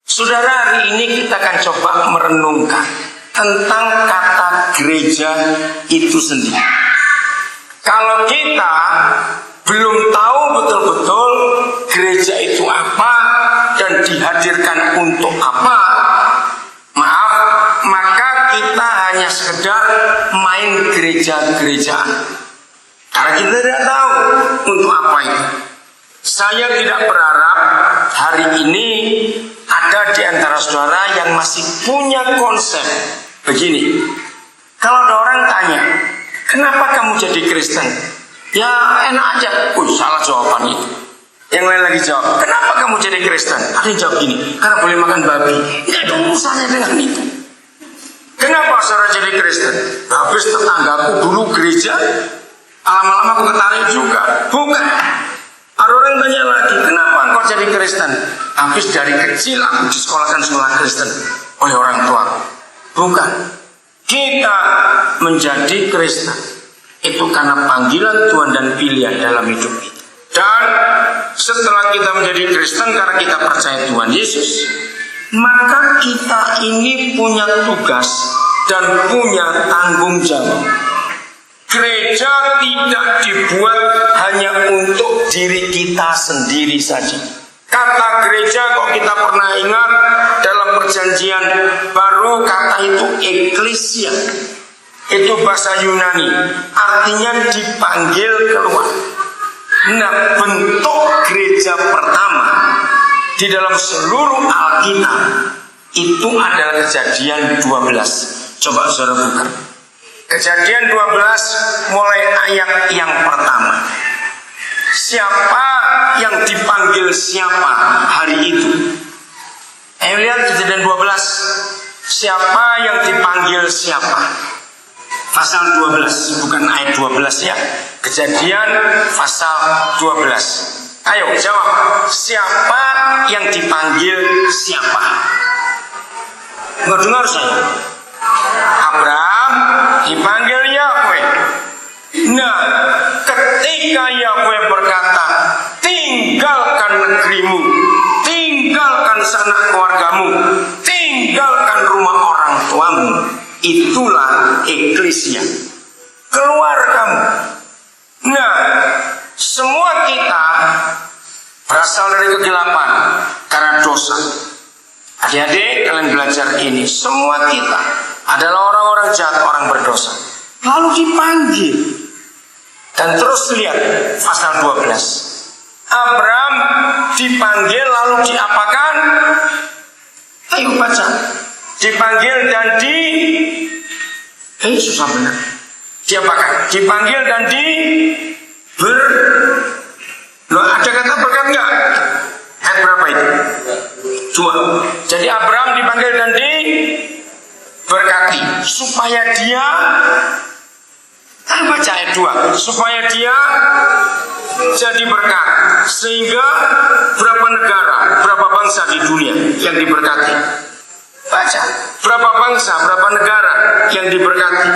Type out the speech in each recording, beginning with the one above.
Saudara, hari ini kita akan coba merenungkan tentang kata gereja itu sendiri. Kalau kita belum tahu betul-betul gereja itu apa dan dihadirkan untuk apa, maaf, maka kita hanya sekedar main gereja-gerejaan. Karena kita tidak tahu untuk apa itu. Saya tidak berharap hari ini ada di antara saudara yang masih punya konsep begini. Kalau ada orang tanya, kenapa kamu jadi Kristen? Ya enak aja. Salah jawaban itu. Yang lain lagi jawab, kenapa kamu jadi Kristen? Ada yang jawab gini, karena boleh makan babi. Tidak ada urusannya dengan itu. Kenapa saudara jadi Kristen? Habis tetanggaku dulu gereja, lama-lama aku ketarik juga. Bukan. Ada orang tanya lagi, kenapa engkau jadi Kristen? Habis dari kecil aku disekolahkan sekolah Kristen oleh orang tua. Bukan. Kita menjadi Kristen itu karena panggilan Tuhan dan pilihan dalam hidup kita. Dan setelah kita menjadi Kristen karena kita percaya Tuhan Yesus, maka kita ini punya tugas dan punya tanggung jawab. Gereja tidak dibuat hanya untuk diri kita sendiri saja. Kata gereja, kalau kita pernah ingat dalam perjanjian baru, kata itu ekklesia. Itu bahasa Yunani, artinya dipanggil keluar. Nah, bentuk gereja pertama di dalam seluruh Alkitab itu adalah Kejadian 12. Coba saudara buka Kejadian 12 mulai ayat yang pertama. Siapa yang dipanggil siapa hari itu? Ayo lihat Kejadian 12. Siapa yang dipanggil siapa? Pasal 12, bukan ayat 12 ya. Kejadian pasal 12. Ayo jawab. Siapa yang dipanggil siapa? Nggak dengar saya. Abraham dipanggil Yahweh. Nah, ketika Yahweh berkata, tinggalkan negerimu, tinggalkan sanak keluargamu, tinggalkan rumah orang tuamu, itulah ekklesia. Keluar kamu. Nah, semua kita berasal dari kegelapan karena dosa. Adik-adik, kalian belajar ini. Semua kita adalah orang-orang jahat, orang berdosa. Lalu dipanggil. Dan terus lihat pasal 12. Abraham dipanggil lalu diapakan? Ayo baca. Dipanggil dan susah benar. Diapakan? Dipanggil dan Loh, ada kata berkat enggak? Ayat berapa itu? 2. Jadi Abraham dipanggil dan diberkati supaya dia baca ayat 2, supaya dia jadi berkat, sehingga berapa negara, berapa bangsa di dunia yang diberkati. Baca, berapa bangsa, berapa negara yang diberkati.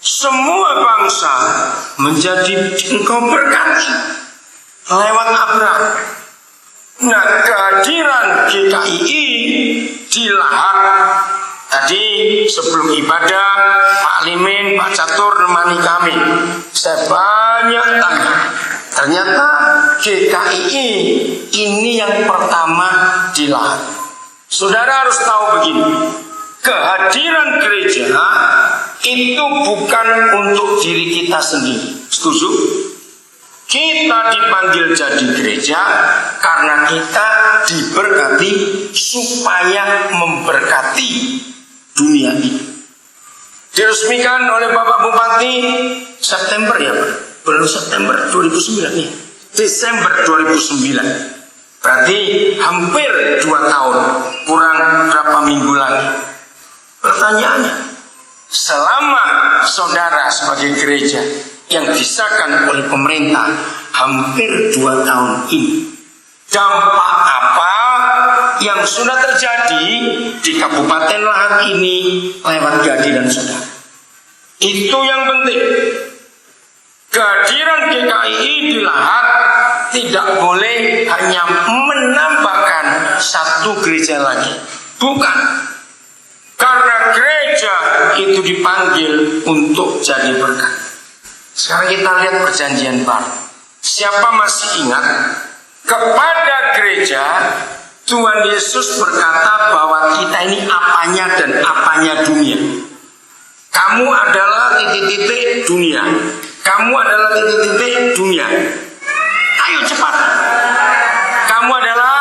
Semua bangsa menjadi engkau berkati lewat Abraham. Nah, kehadiran GKII di Lahat tadi sebelum ibadah, Pak Limin, Pak Catur nemani kami. Saya banyak tanya. Ternyata GKII ini yang pertama di Lahat. Saudara harus tahu begini. Kehadiran gereja itu bukan untuk diri kita sendiri. Setuju? Kita dipanggil jadi gereja karena kita diberkati supaya memberkati dunia ini. Diresmikan oleh Bapak Bupati September ya Pak? Belum September 2009 nih. Desember 2009. Berarti hampir 2 tahun, kurang berapa minggu lagi. Pertanyaannya, selama saudara sebagai gereja yang disahkan oleh pemerintah hampir 2 tahun ini, dampak apa yang sudah terjadi di Kabupaten Lahat ini lewat kehadiran saudara? Itu yang penting. Kehadiran GKII di Lahat tidak boleh hanya menambahkan satu gereja lagi. Bukan. Karena gereja itu dipanggil untuk jadi berkat. Sekarang kita lihat perjanjian baru. Siapa masih ingat? Kepada gereja Tuhan Yesus berkata bahwa kita ini apanya dan apanya dunia. Kamu adalah titik-titik dunia. Kamu adalah titik-titik dunia. Ayo cepat. Kamu adalah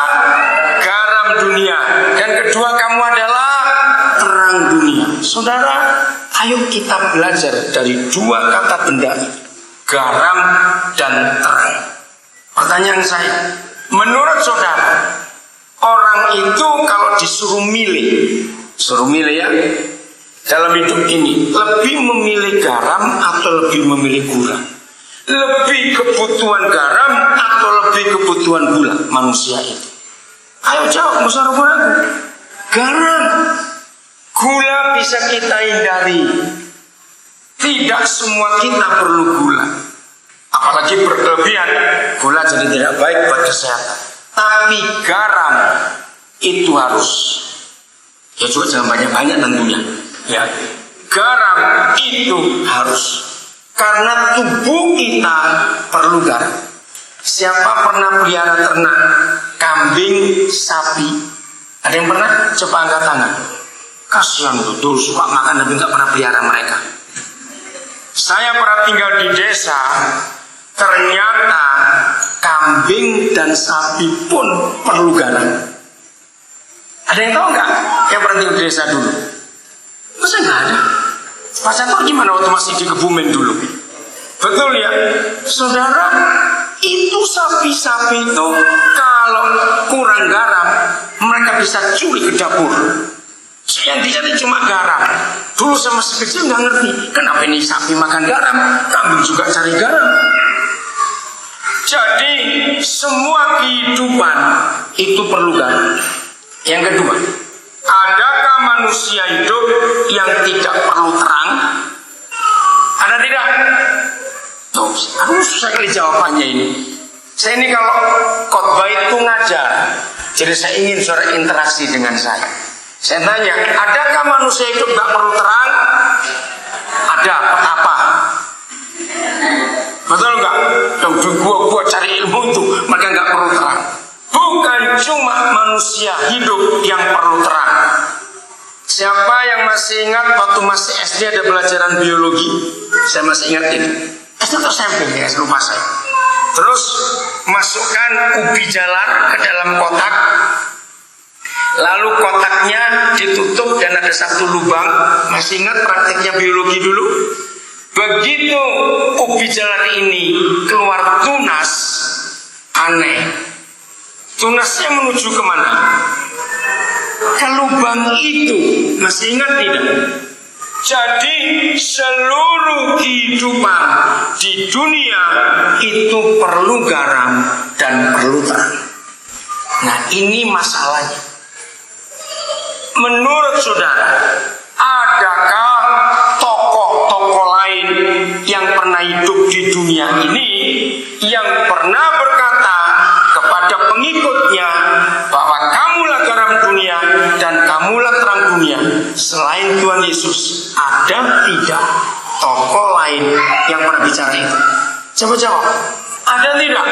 garam dunia. Dan kedua, kamu adalah terang dunia. Saudara, ayo kita belajar dari dua kata benda ini, garam dan terang. Pertanyaan saya, menurut saudara, orang itu kalau disuruh milih ya, dalam hidup ini lebih memilih garam atau lebih memilih gula? Lebih kebutuhan garam atau lebih kebutuhan gula manusia itu? Ayo jawab, masa ragu-ragu. Garam. Gula bisa kita hindari. Tidak semua kita perlu gula. Apalagi berlebihan, gula jadi tidak baik buat kesehatan. Tapi garam itu harus. Ya juga jangan banyak-banyak tentunya. Ya, garam itu harus. Karena tubuh kita perlu garam. Siapa pernah pelihara ternak kambing, sapi? Ada yang pernah? Coba angkat tangan. Kasihan betul, suka makan tapi nggak pernah pelihara mereka. Saya pernah tinggal di desa. Ternyata kambing dan sapi pun perlu garam. Ada yang tahu nggak? Yang pernah tinggal di desa dulu? Masa nggak ada? Pak Catur gimana waktu masih di Kebumen dulu? Betul ya, saudara. Itu sapi-sapi itu kalau kurang garam, mereka bisa curi ke dapur. Yang dicari cuma garam. Dulu saya masih kecil nggak ngerti, kenapa ini sapi makan garam, kambing juga cari garam. Jadi semua kehidupan itu perlu garam. Yang kedua, adakah manusia hidup yang tidak perlu terang? Ada tidak? Tuh, aku susah kali jawabannya ini. Saya ini kalau khotbah itu ngajar, jadi saya ingin saudara interaksi dengan saya. Saya tanya, adakah manusia hidup gak perlu terang? Ada, apa? Betul gak? Yang gua cari ilmu itu, mereka gak perlu terang. Bukan cuma manusia hidup yang perlu terang. Siapa yang masih ingat waktu masih SD ada pelajaran biologi? Saya masih ingat ini. SD atau SMP ya, lupa saya. Terus masukkan ubi jalar ke dalam kotak. Lalu kotaknya ditutup dan ada satu lubang. Masih ingat praktiknya biologi dulu? Begitu ubi jalar ini keluar tunas, aneh. Tunasnya menuju kemana? Ke lubang itu. Masih ingat tidak? Jadi seluruh kehidupan di dunia itu perlu garam dan perlu terang. Nah, ini masalahnya. Menurut saudara, adakah tokoh-tokoh lain yang pernah hidup di dunia ini yang pernah berkata kepada pengikutnya bahwa kamulah garam dunia dan kamulah terang dunia selain Tuhan Yesus? Ada tidak tokoh lain yang pernah bicara itu? Coba jawab. Ada tidak?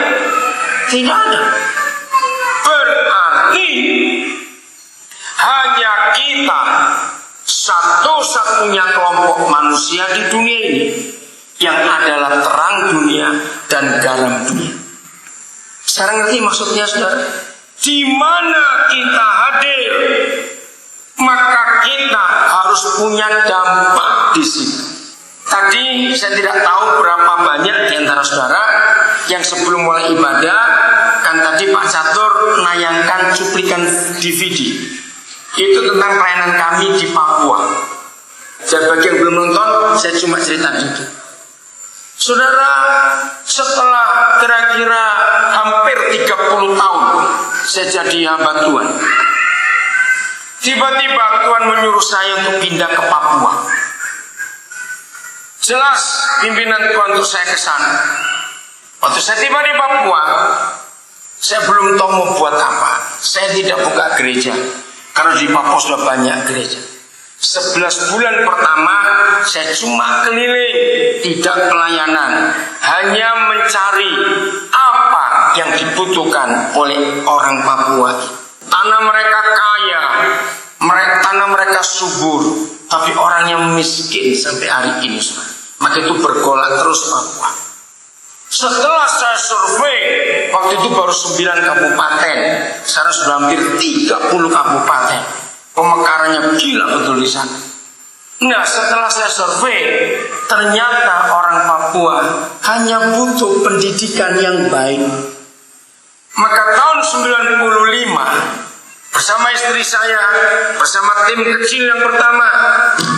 Tidak ada. Berarti hanya kita satu-satunya kelompok manusia di dunia ini yang adalah terang dunia dan garam dunia. Sekarang ngerti maksudnya, saudara? Di mana kita hadir, maka kita harus punya dampak di situ. Tadi saya tidak tahu berapa banyak di antara saudara yang sebelum mulai ibadah, kan tadi Pak Catur nayangkan cuplikan DVD. Itu tentang pelayanan kami di Papua. Dan bagi yang belum nonton, saya cuma cerita dikit. Saudara, setelah kira-kira hampir 30 tahun saya jadi hamba Tuhan, tiba-tiba Tuhan menyuruh saya untuk pindah ke Papua. Jelas pimpinan Tuhan untuk saya ke sana. Waktu saya tiba di Papua, saya belum tahu mau buat apa. Saya tidak buka gereja karena di Papua sudah banyak gereja. 11 bulan pertama saya cuma keliling, tidak pelayanan, hanya mencari apa yang dibutuhkan oleh orang Papua. Tanah mereka kaya, tanah mereka subur, tapi orangnya miskin sampai hari ini. Maka itu bergolak terus Papua. Setelah saya survei, waktu itu baru 9 kabupaten, sekarang sudah hampir 30 kabupaten. Pemekarannya gila betul di sana. Nah, setelah saya survei, ternyata orang Papua hanya butuh pendidikan yang baik. Maka tahun 95, bersama istri saya, bersama tim kecil yang pertama,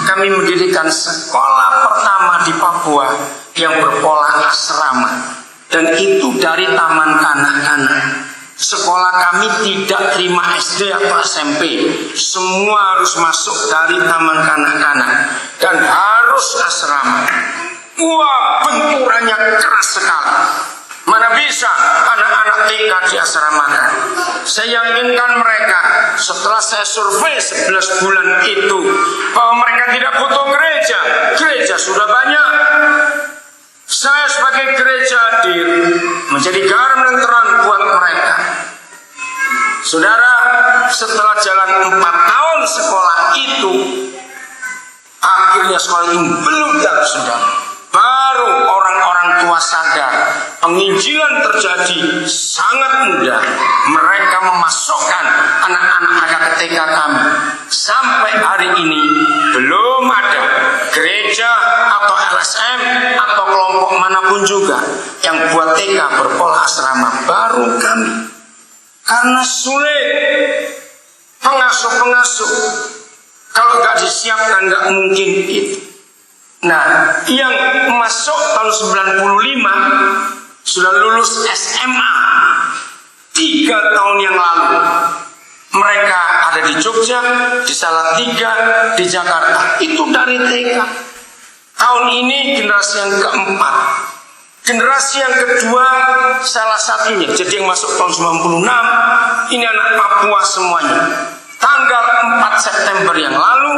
kami mendirikan sekolah pertama di Papua yang berpola asrama. Dan itu dari taman kanak-kanak. Sekolah kami tidak terima SD atau SMP. Semua harus masuk dari taman kanak-kanak dan harus asrama. Wah, benturannya keras sekali. Mana bisa anak-anak TK diasramakan. Saya yakinkan mereka, setelah saya survei 11 bulan itu, bahwa mereka tidak butuh gereja. Gereja sudah banyak. Saya sebagai gereja hadir menjadi garam dan terang buat mereka. Saudara, setelah jalan 4 tahun sekolah itu, akhirnya sekolah itu meludak, saudara. Baru orang-orang tua sadar, penginjilan terjadi sangat mudah. Mereka memasukkan anak-anak mereka ke TK kami. Sampai hari ini belum ada gereja atau LSM atau kelompok manapun juga yang buat TK berpola asrama. Baru kami. Karena sulit pengasuh-pengasuh. Kalau nggak disiapkan nggak mungkin itu. Nah, yang masuk tahun 95 sudah lulus SMA 3 tahun yang lalu. Mereka ada di Jogja, di Salatiga, di Jakarta. Itu dari TK. Tahun ini generasi yang keempat. Generasi yang kedua salah satunya, jadi yang masuk tahun 96, ini anak Papua semuanya. Tanggal 4 September yang lalu,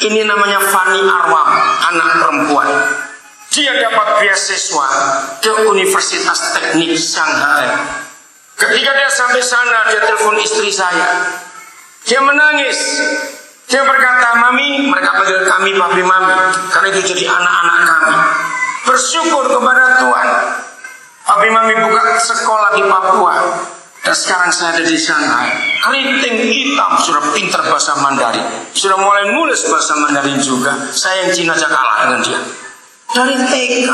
ini namanya Fani Arwam, anak perempuan. Dia dapat beasiswa ke Universitas Teknik Shanghai. Ketika dia sampai sana, dia telepon istri saya. Dia menangis. Dia berkata, "Mami," mereka panggil kami papi mami, karena itu jadi anak-anak kami. Bersyukur kepada Tuhan. Papi mami buka sekolah di Papua. Dan sekarang saya ada di Shanghai. Keriting hitam, sudah pintar bahasa Mandarin. Sudah mulai nulis bahasa Mandarin juga. Saya yang Cina aja kalah dengan dia. Dari TK.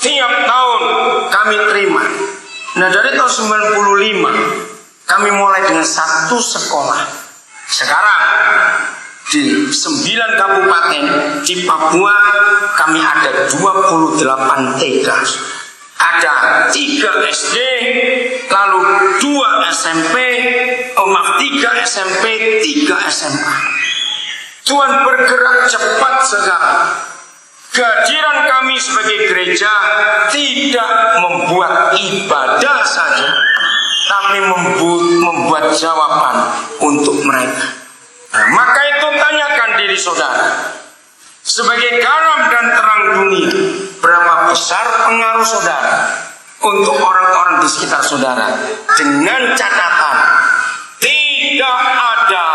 Tiap tahun kami terima. Nah, dari tahun 95 kami mulai dengan 1 sekolah. Sekarang di 9 kabupaten di Papua kami ada 28 TK. Ada 3 SD, lalu 2 SMP, 3 SMP, 3 SMA. Tuhan bergerak cepat sekali. Kehadiran kami sebagai gereja tidak membuat ibadah saja, tapi membuat jawaban untuk mereka. Nah, maka itu tanyakan diri saudara, sebagai garam dan terang dunia, berapa besar pengaruh saudara untuk orang-orang di sekitar saudara? Dengan catatan, tidak ada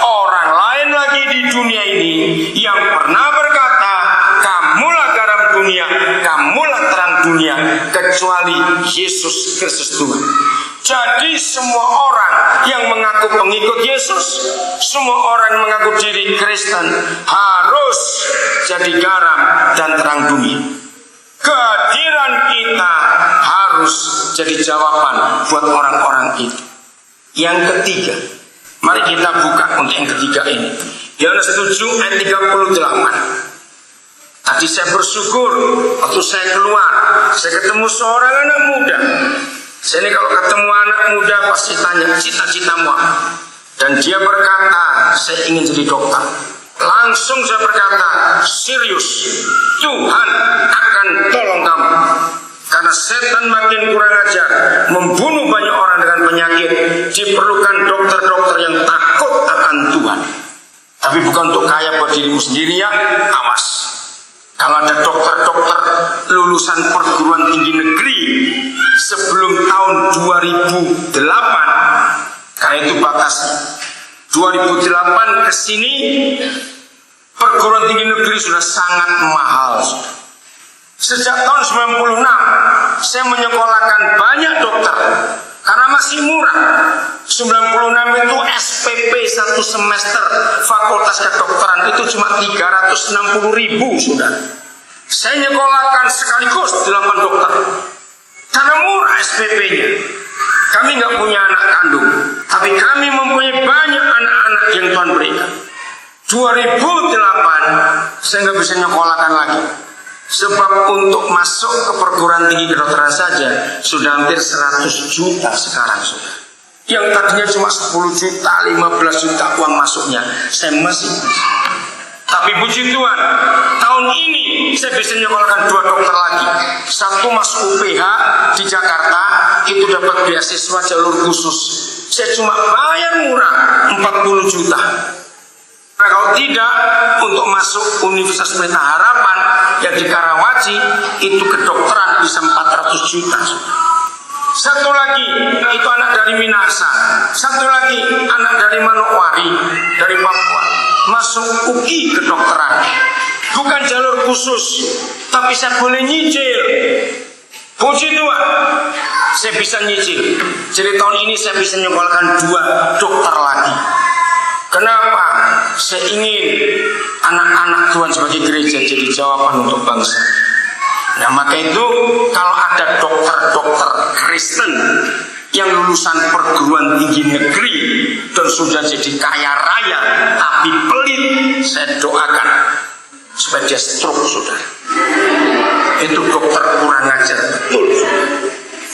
orang lain lagi di dunia ini yang pernah berkata, "Kamulah garam dunia, kamulah terang dunia," kecuali Yesus Kristus Tuhan. Jadi semua orang yang mengaku pengikut Yesus, semua orang yang mengaku diri Kristen harus jadi garam dan terang dunia. Kehadiran kita harus jadi jawaban buat orang-orang itu. Yang ketiga, mari kita buka untuk yang ketiga ini. Yohanes 7 ayat 38. Tadi saya bersyukur waktu saya keluar, saya ketemu seorang anak muda. Saya ini kalau ketemu anak muda pasti tanya, "Cita-citamu apa?" Dan dia berkata, "Saya ingin jadi dokter." Langsung saya berkata, "Serius, Tuhan akan tolong kamu." Karena setan makin kurang ajar, membunuh banyak orang dengan penyakit. Diperlukan dokter-dokter yang takut akan Tuhan. Tapi bukan untuk kaya buat dirimu sendiri ya, awas. Kalau ada dokter-dokter lulusan perguruan tinggi negeri sebelum tahun 2008, karena itu batasnya 2008 ke sini, perguruan tinggi negeri sudah sangat mahal. Sejak tahun 96 saya menyekolahkan banyak dokter karena masih murah. 96 itu SPP 1 semester fakultas kedokteran itu cuma 360.000 sudah. Saya nyekolahkan sekaligus 8 dokter karena murah SPP-nya. Kami nggak punya anak kandung, tapi kami mempunyai banyak anak-anak yang Tuhan berikan. 2008 saya nggak bisa nyekolahkan lagi. Sebab untuk masuk ke perguruan tinggi kedokteran saja sudah hampir 100 juta sekarang sudah. Yang tadinya cuma 10 juta, 15 juta uang masuknya, saya masih. Tapi puji Tuhan, tahun ini saya bisa nyekolahkan 2 dokter lagi. Satu masuk UPH di Jakarta, itu dapat beasiswa jalur khusus. Saya cuma bayar murah 40 juta. Nah, kalau tidak, untuk masuk Universitas Pelita Harapan yang di Karawaci itu kedokteran bisa 400 juta. Satu lagi itu anak dari Minasa, satu lagi anak dari Manokwari, dari Papua, masuk UI kedokteran. Bukan jalur khusus, tapi saya boleh nyicil. Puji Tuhan, saya bisa nyicil. Jadi tahun ini saya bisa nyekolahkan 2 dokter lagi. Kenapa? Saya ingin anak-anak Tuhan sebagai gereja jadi jawaban untuk bangsa. Nah, maka itu kalau ada dokter-dokter Kristen yang lulusan perguruan tinggi negeri dan sudah jadi kaya raya tapi pelit, saya doakan supaya dia stroke sudah. Itu dokter kurang ajar betul.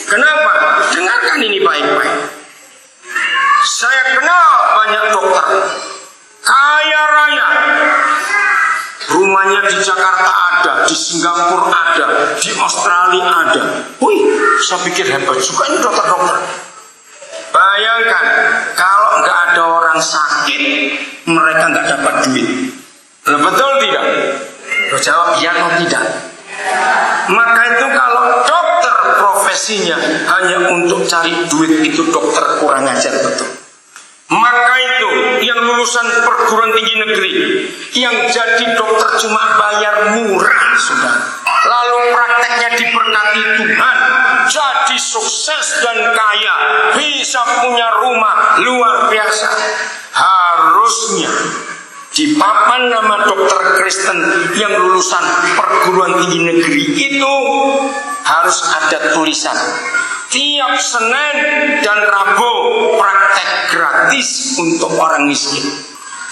Kenapa? Dengarkan ini baik-baik. Saya kenal banyak dokter kaya raya, rumahnya di Jakarta ada, di Singapura ada, di Australia ada. Wih, saya pikir hebat juga ini dokter-dokter. Bayangkan kalau nggak ada orang sakit, mereka nggak dapat duit. Betul tidak? Lo jawab iya atau tidak? Maka itu kalau dokter profesinya hanya untuk cari duit, itu dokter kurang ajar betul. Maka itu yang lulusan perguruan tinggi negeri yang jadi dokter cuma bayar murah sudah, lalu prakteknya diberkati Tuhan, jadi sukses dan kaya, bisa punya rumah luar biasa. Harusnya di papan nama dokter Kristen yang lulusan perguruan tinggi negeri itu harus ada tulisan tiap Senin dan Rabu praktek gratis untuk orang miskin.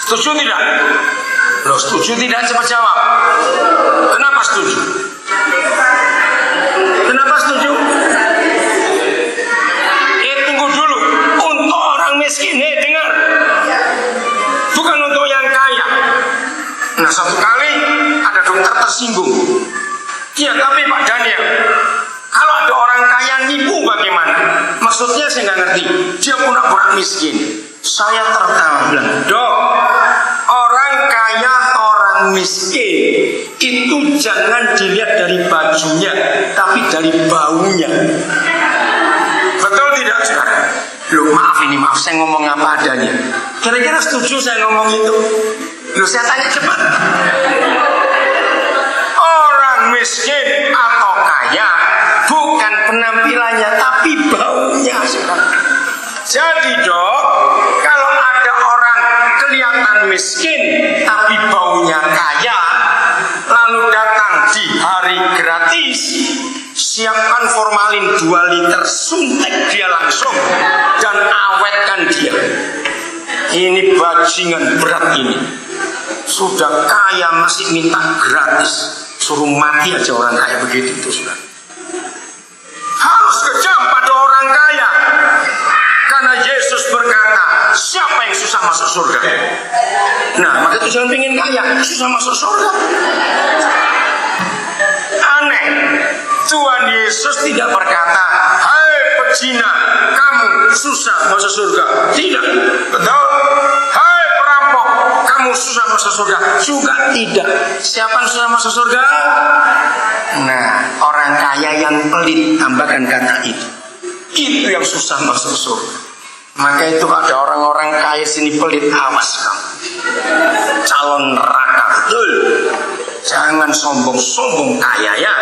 Setuju tidak? Loh, setuju tidak? Cepat jawab. Kenapa setuju? Kenapa setuju? Tunggu dulu. Untuk orang miskin, dengar. Bukan untuk yang kaya. Nah, satu kali ada dokter tersinggung. Ya, tapi Pak Daniel, kalau ada orang kaya nipu bagaimana? Maksudnya saya nggak ngerti. Dia pura-pura miskin. Saya tertawa bilang, Dok, orang kaya, orang miskin itu jangan dilihat dari bajunya, tapi dari baunya. Betul tidak, saudara? Loh, maaf, saya ngomong apa adanya. Kira-kira setuju saya ngomong itu? Loh, saya tanya cepat. Orang miskin atau kaya bukan penampilannya, tapi baunya. Jadi Dok, kalau ada orang kelihatan miskin tapi baunya kaya, lalu datang di hari gratis, siapkan formalin 2 liter, suntik dia langsung dan awetkan dia. Ini bajingan berat ini. Sudah kaya masih minta gratis. Suruh mati aja orang kaya begitu itu sudah. Harus kejam pada orang kaya. Karena Yesus berkata, siapa yang susah masuk surga? Nah, maka itu jangan pengen kaya, susah masuk surga. Aneh. Tuhan Yesus tidak berkata, hai pezina, kamu susah masuk surga. Tidak, betul. Hai perampok, kamu susah masuk surga. Juga tidak. Siapa yang susah masuk surga? Nah, orang kaya yang pelit, tambahkan kata itu. Itu yang susah masuk surga. Maka itu ada orang-orang kaya sini pelit, awas kamu. Calon neraka, betul. Jangan sombong-sombong kaya ya.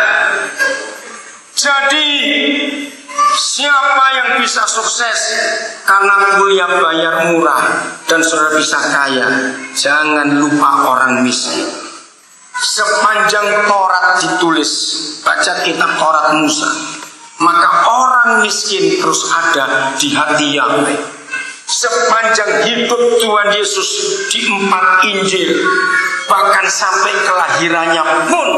Jadi siapa yang bisa sukses karena kuliah bayar murah dan saudara bisa kaya? Jangan lupa orang miskin. Sepanjang Taurat ditulis, baca kitab Taurat Musa, maka orang miskin terus ada di hati Yahweh. Sepanjang hidup Tuhan Yesus di 4 Injil, bahkan sampai kelahirannya pun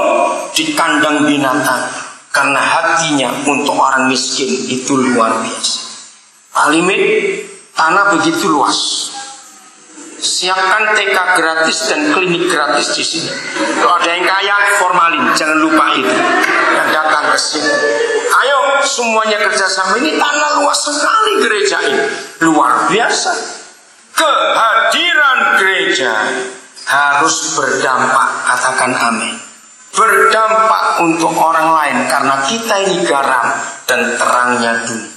di kandang binatang, karena hatinya untuk orang miskin itu luar biasa. Alimin, tanah begitu luas. Siapkan TK gratis dan klinik gratis di sini. Kalau ada yang kaya, formalin, jangan lupa itu. Yang datang ke sini. Ayo semuanya kerjasama, ini tanah luas sekali gereja ini. Luar biasa. Kehadiran gereja harus berdampak, katakan amin. Berdampak untuk orang lain, karena kita ini garam dan terangnya dunia.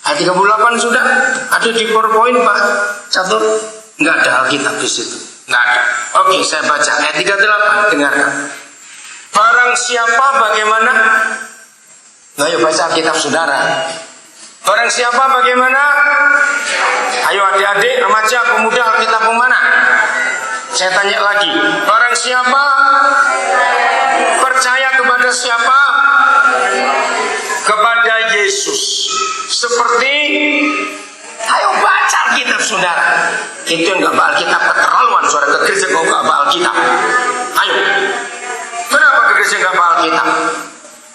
Ayat 38 sudah ada di PowerPoint Pak Catur? Nggak ada Alkitab di situ. Nggak ada. Oke, saya baca ayat 38, dengarkan. Barang siapa bagaimana? Ayo baca Alkitab saudara. Barang siapa bagaimana? Ayo adik-adik, remaja, pemuda, Alkitab mana? Saya tanya lagi. Barang siapa percaya kepada siapa? Kepada Yesus. Seperti, ayo baca Alkitab saudara. Itu yang gak bawa Alkitab keterlaluan. Saudara ke gereja kok gak bawa Alkitab. Ayo. Kenapa ke gereja gak bawa Alkitab?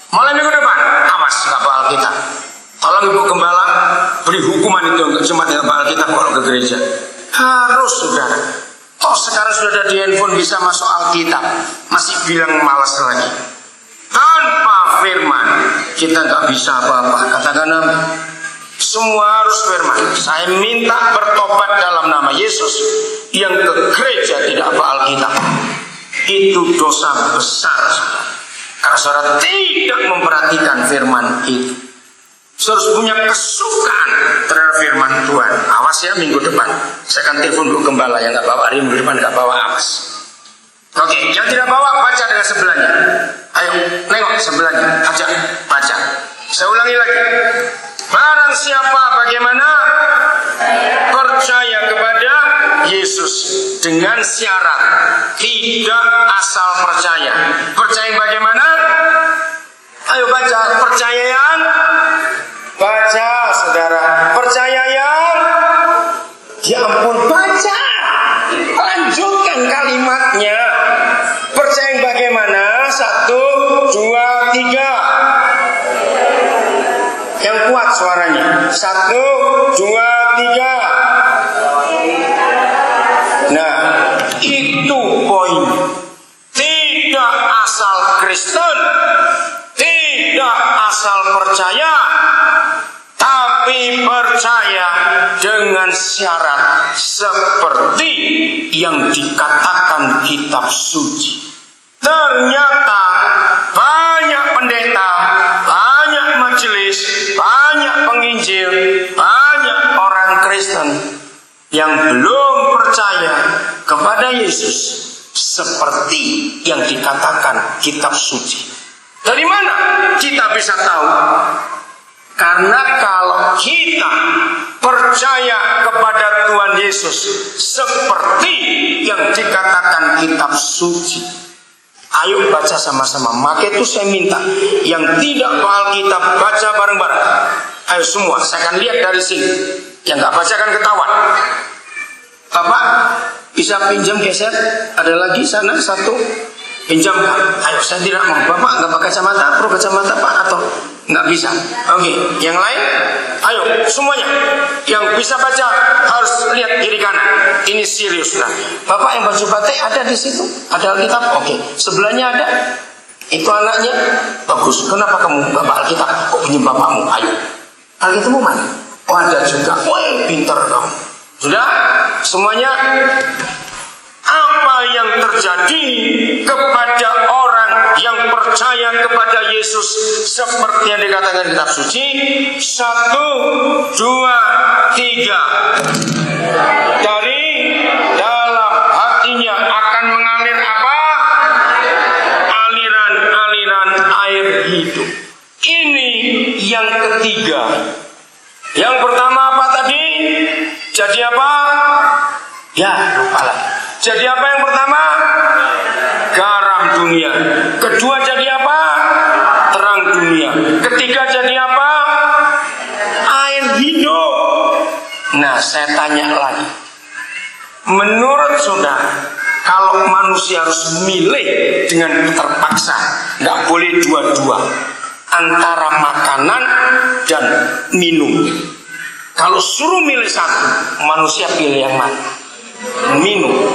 Malam minggu depan, awas gak bawa Alkitab. Tolong ibu gembala beri hukuman itu enggak cuma gak bawa Alkitab kalau ke gereja. Harus saudara. Toh sekarang sudah ada di handphone bisa masuk Alkitab, masih bilang malas lagi. Tanpa firman kita gak bisa apa-apa. Katakan semua harus firman. Saya minta bertobat dalam nama Yesus. Yang ke gereja tidak bawa Alkitab, itu dosa besar. Karena saudara tidak memperhatikan firman itu. Saudara harus punya kesukaan terhadap firman Tuhan. Awas ya minggu depan. Saya akan telepon Bu Gembala yang gak bawa hari minggu depan gak bawa, awas. Oke, yang tidak bawa baca dengan sebelahnya. Ayo, nengok sebelahnya, baca. Saya ulangi lagi. Barang siapa bagaimana percaya kepada Yesus dengan syarat, tidak asal percaya. Percaya bagaimana? Ayo baca, percaya yang baca saudara. Percaya yang, ya ampun, baca. Lanjutkan kalimatnya. Percaya yang bagaimana? 1, 2, 3. Yang kuat suaranya. 1, 2, 3. Nah, itu poin. Tidak asal Kristen, tidak asal percaya, tapi percaya dengan syarat seperti yang dikatakan kitab suci. Ternyata banyak pendeta, banyak majelis, banyak penginjil, banyak orang Kristen yang belum percaya kepada Yesus seperti yang dikatakan kitab suci. Dari mana kita bisa tahu? Karena kalau kita percaya kepada Tuhan Yesus seperti yang dikatakan kitab suci, ayo baca sama-sama. Maka itu saya minta yang tidak bawa Alkitab baca bareng-bareng. Ayo semua, saya akan lihat dari sini. Yang gak baca akan ketahuan. Bapak bisa pinjam geser? Ada lagi sana satu. Pinjamkan. Ayo, saya tidak mau. Bapak nggak pakai kacamata, perlu kacamata Pak atau nggak bisa? Oke, yang lain? Ayo, semuanya. Yang bisa baca harus lihat kiri kanan. Ini serius lah. Bapak yang baju batik ada di situ? Ada Alkitab? Oke. Sebelahnya ada? Itu anaknya bagus. Kenapa kamu bapak Alkitab? Kok punya bapakmu? Ayo, Alkitabmu mana? Oh ada juga. Wah pintar kamu. Sudah semuanya. Apa yang terjadi kepada orang yang percaya kepada Yesus seperti yang dikatakan kitab suci? 1, 2, 3. Dari dalam hatinya akan mengalir apa? Aliran-aliran air hidup. Ini yang ketiga. Yang pertama apa tadi? Jadi apa? Ya, lupa lah. Jadi apa yang pertama? Garam dunia. Kedua jadi apa? Terang dunia. Ketiga jadi apa? Air hidup. Nah, saya tanya lagi. Menurut saudara, kalau manusia harus milih dengan terpaksa, nggak boleh dua-dua antara makanan dan minum. Kalau suruh milih satu, manusia pilih yang mana? Minum.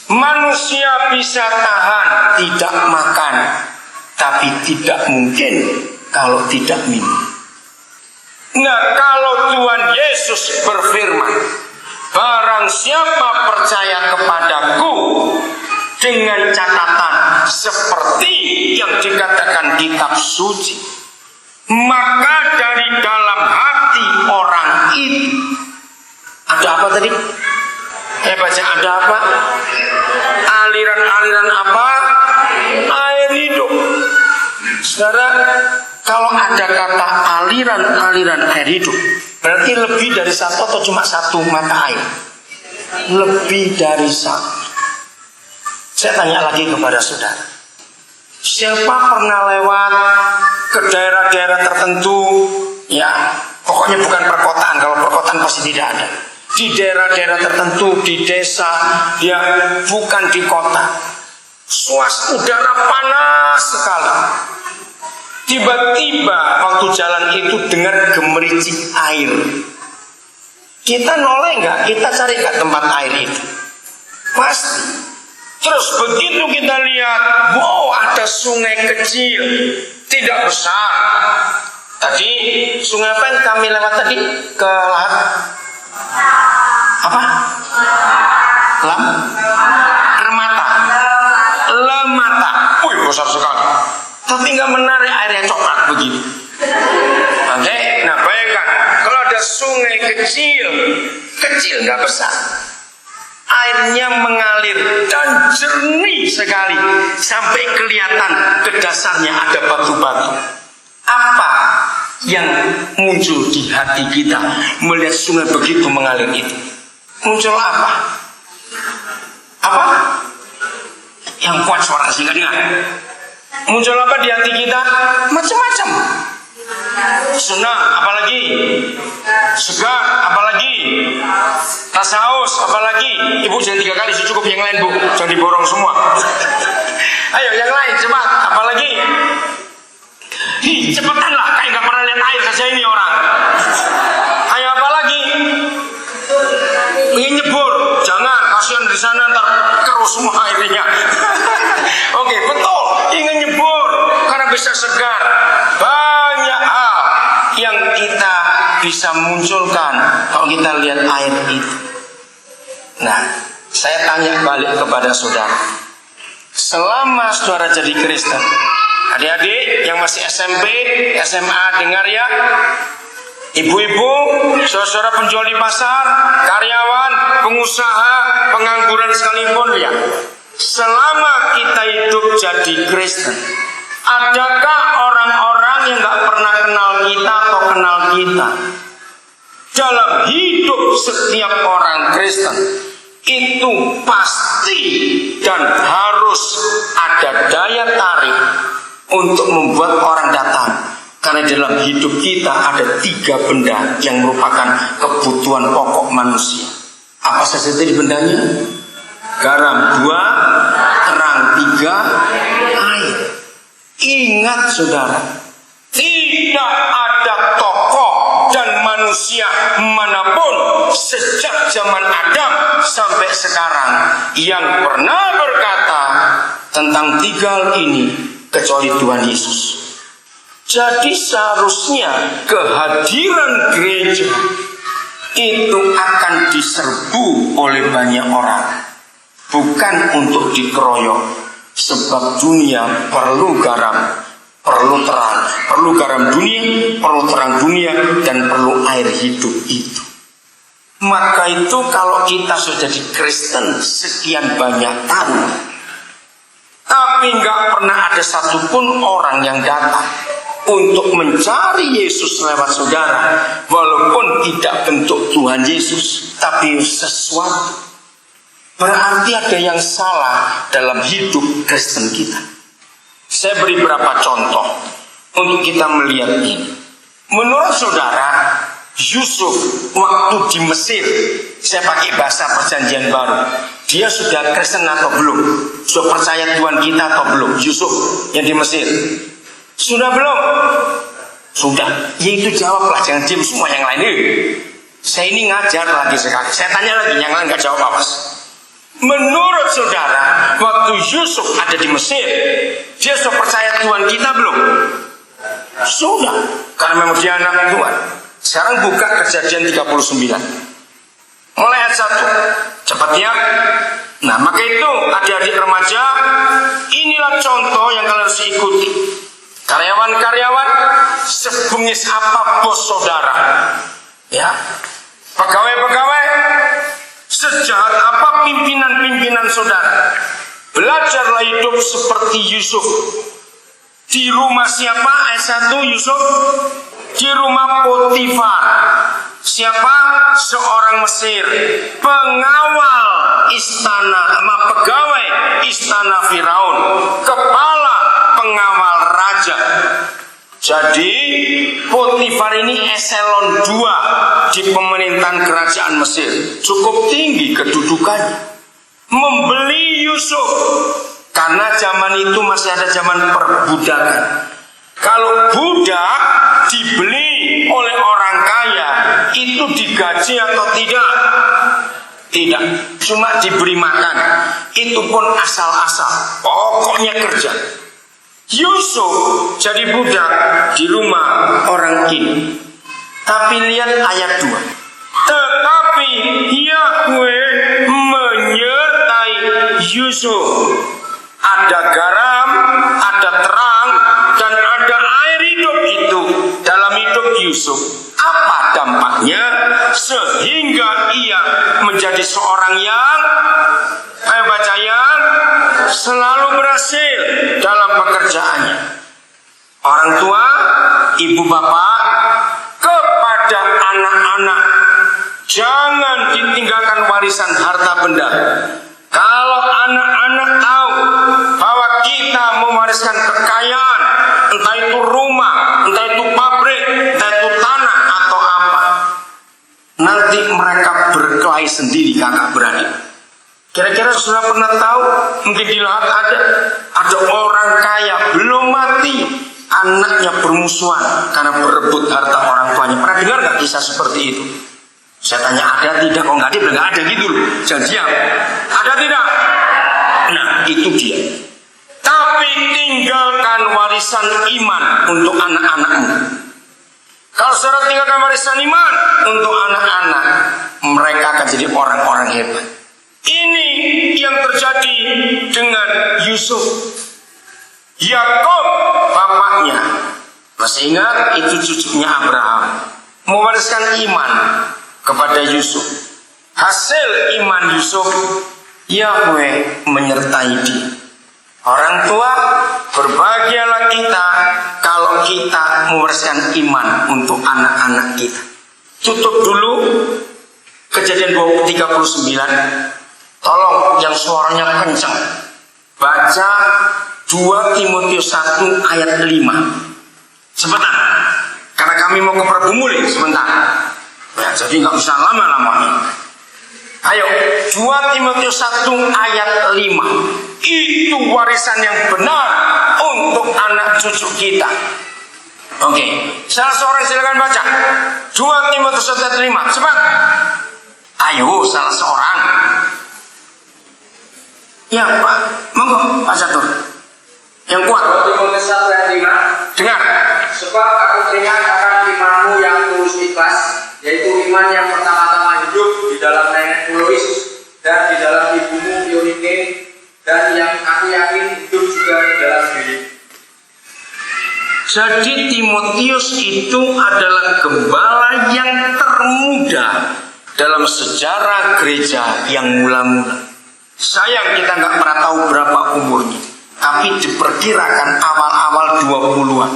Manusia bisa tahan tidak makan, tapi tidak mungkin kalau tidak minum. Nah, kalau Tuhan Yesus berfirman, barang siapa percaya kepadaku, dengan catatan seperti yang dikatakan kitab suci, maka dari dalam hati orang itu ada apa tadi? Baca ada apa? Aliran-aliran apa? Air hidup. Saudara, kalau ada kata aliran-aliran air hidup, berarti lebih dari satu atau cuma satu mata air? Lebih dari satu. Saya tanya lagi kepada saudara, siapa pernah lewat ke daerah-daerah tertentu? Ya, pokoknya bukan perkotaan. Kalau perkotaan pasti tidak ada. Di daerah-daerah tertentu, di desa, ya bukan di kota. Udara panas sekali. Tiba-tiba waktu jalan itu dengar gemericik air. Kita noleh nggak? Kita cari nggak tempat air itu? Pasti. Terus begitu kita lihat, wow ada sungai kecil, tidak besar. Tadi sungai apa yang kami lewat tadi ke lahat? Apa? Lemata. Wih, besar sekali. Tapi nggak menarik, airnya coklat begini. Oke, nah bayangkan kalau ada sungai kecil nggak besar, airnya mengalir dan jernih sekali sampai kelihatan ke dasarnya ada batu-batu. Apa yang muncul di hati kita melihat sungai begitu mengalir itu? Muncul apa? Apa? Yang kuat suara sehingga dengar. Muncul apa di hati kita? Macam-macam. Senang, apalagi segar, apalagi rasa haus, apalagi. Ibu jangan 3 kali, cukup yang lain bu, jangan diborong semua. Ayo yang lain cepat, apalagi. Cepetanlah, kayak gak pernah lihat air saja ini orang. Ayo apalagi. Ingin nyebur, jangan, kasihan di sana ntar keruh semua airnya. Oke, betul, ingin nyebur karena bisa segar. Banyak hal yang kita bisa munculkan kalau kita lihat air itu. Nah, saya tanya balik kepada saudara, selama saudara jadi Kristen, adik-adik yang masih SMP, SMA dengar ya, ibu-ibu, saudara penjual di pasar, karyawan, pengusaha, pengangguran sekalipun ya, selama kita hidup jadi Kristen, adakah orang-orang yang gak pernah kenal kita atau kenal kita? Dalam hidup setiap orang Kristen itu pasti dan harus ada daya tarik untuk membuat orang datang. Karena dalam hidup kita ada 3 benda yang merupakan kebutuhan pokok manusia. Apa saja tadi bendanya? Garam 2, terang 3, air. Ingat saudara, tidak ada tokoh dan manusia manapun sejak zaman Adam sampai sekarang yang pernah berkata tentang 3 hal ini kecuali Tuhan Yesus. Jadi seharusnya kehadiran gereja itu akan diserbu oleh banyak orang, bukan untuk dikeroyok. Sebab dunia perlu garam, perlu terang, perlu garam dunia, perlu terang dunia, dan perlu air hidup itu. Maka itu kalau kita sudah jadi Kristen sekian banyak tahun, tapi nggak pernah ada satupun orang yang datang untuk mencari Yesus lewat saudara, walaupun tidak bentuk Tuhan Yesus, tapi sesuatu, berarti ada yang salah dalam hidup Kristen kita. Saya beri beberapa contoh untuk kita melihat ini. Menurut saudara, Yusuf waktu di Mesir, saya pakai bahasa perjanjian baru, dia sudah Kristen atau belum? Sudah percaya Tuhan kita atau belum? Yusuf yang di Mesir sudah belum? Sudah. Yaitu jawablah, jangan diam semua yang lain. Saya ini ngajar lagi sekali. Saya tanya lagi, yang lain nggak jawab awas. Menurut saudara, waktu Yusuf ada di Mesir, dia sudah percaya Tuhan kita belum? Sudah, karena memang dia anak Tuhan. Sekarang buka Kejadian 39 mulai ayat 1. Cepat ya. Nah, maka itu adik-adik remaja, inilah contoh yang kalian harus ikuti. Karyawan-karyawan sebungis apa bos saudara, ya, pegawai-pegawai sejahat apa pimpinan-pimpinan saudara. Belajarlah hidup seperti Yusuf. Di rumah siapa? Ayat 1 Yusuf di rumah Potifar. Siapa? Seorang Mesir, pengawal istana, pegawai istana Firaun, kepala pengawal raja. Jadi Potifar ini eselon 2 di pemerintahan kerajaan Mesir, cukup tinggi kedudukannya. Membeli Yusuf karena zaman itu masih ada zaman perbudakan. Kalau budak dibeli oleh orang kaya, itu digaji atau tidak? Tidak, cuma diberi makan. Itu pun asal-asal, pokoknya kerja. Yusuf jadi budak di rumah orang ini. Tapi lihat ayat 2. Tetapi Yahweh menyertai Yusuf. Ada garam, ada terang, dan ada air hidup itu dalam hidup Yusuf. Apa dampaknya? Sehingga ia menjadi seorang yang, ayo baca ya, selalu berhasil dalam pekerjaannya. Orang tua, ibu bapak, kepada anak-anak, jangan ditinggalkan warisan harta benda. Kalau anak-anak tahu bahwa kita mewariskan kekayaan, entah itu rumah, entah itu pabrik, entah itu tanah atau apa, nanti mereka berkelahi sendiri kakak beradik. Kira-kira sudah pernah tahu? Mungkin dilihat ada orang kaya belum mati, anaknya bermusuhan karena berebut harta orang tuanya. Pernah dengar nggak kisah seperti itu? Saya tanya ada tidak? Oh nggak ada, nggak ada gitu loh. Jangan diam. Ada tidak? Nah itu dia. Tapi tinggalkan warisan iman untuk anak-anakmu. Kalau saudara tinggalkan warisan iman untuk anak-anak, mereka akan jadi orang-orang hebat. Ini yang terjadi dengan Yusuf. Yakub bapaknya, masih ingat itu cucunya Abraham, mewariskan iman kepada Yusuf. Hasil iman Yusuf, Yahweh menyertai dia. Orang tua, berbahagialah kita kalau kita mewariskan iman untuk anak-anak kita. Tutup dulu Kejadian 39. Tolong yang suaranya kencang, baca 2 Timotius 1 ayat 5. Sebentar, karena kami mau ke Perbumuli sebentar. Ya, jadi nggak bisa lama-lama. Ayo, 2 Timotius 1 ayat 5. Itu warisan yang benar untuk anak cucu kita. Oke, salah seorang silakan baca 2 Timotius 1 ayat 5. Cepat. Ayo, salah seorang. Ya Pak, monggo Pak Catur. Yang kuat. Timotius 1 ayat 5. Dengar. Sebab aku teringat akan imanmu yang tulus ikhlas, yaitu iman yang pertama-tama hidup di dalam nenek Lois dan di dalam ibumu Eunike, dan yang aku yakin hidup juga di dalam diri. Jadi Timotius itu adalah gembala yang termuda dalam sejarah gereja yang mula-mula. Sayang kita nggak pernah tahu berapa umurnya, tapi diperkirakan awal-awal 20-an.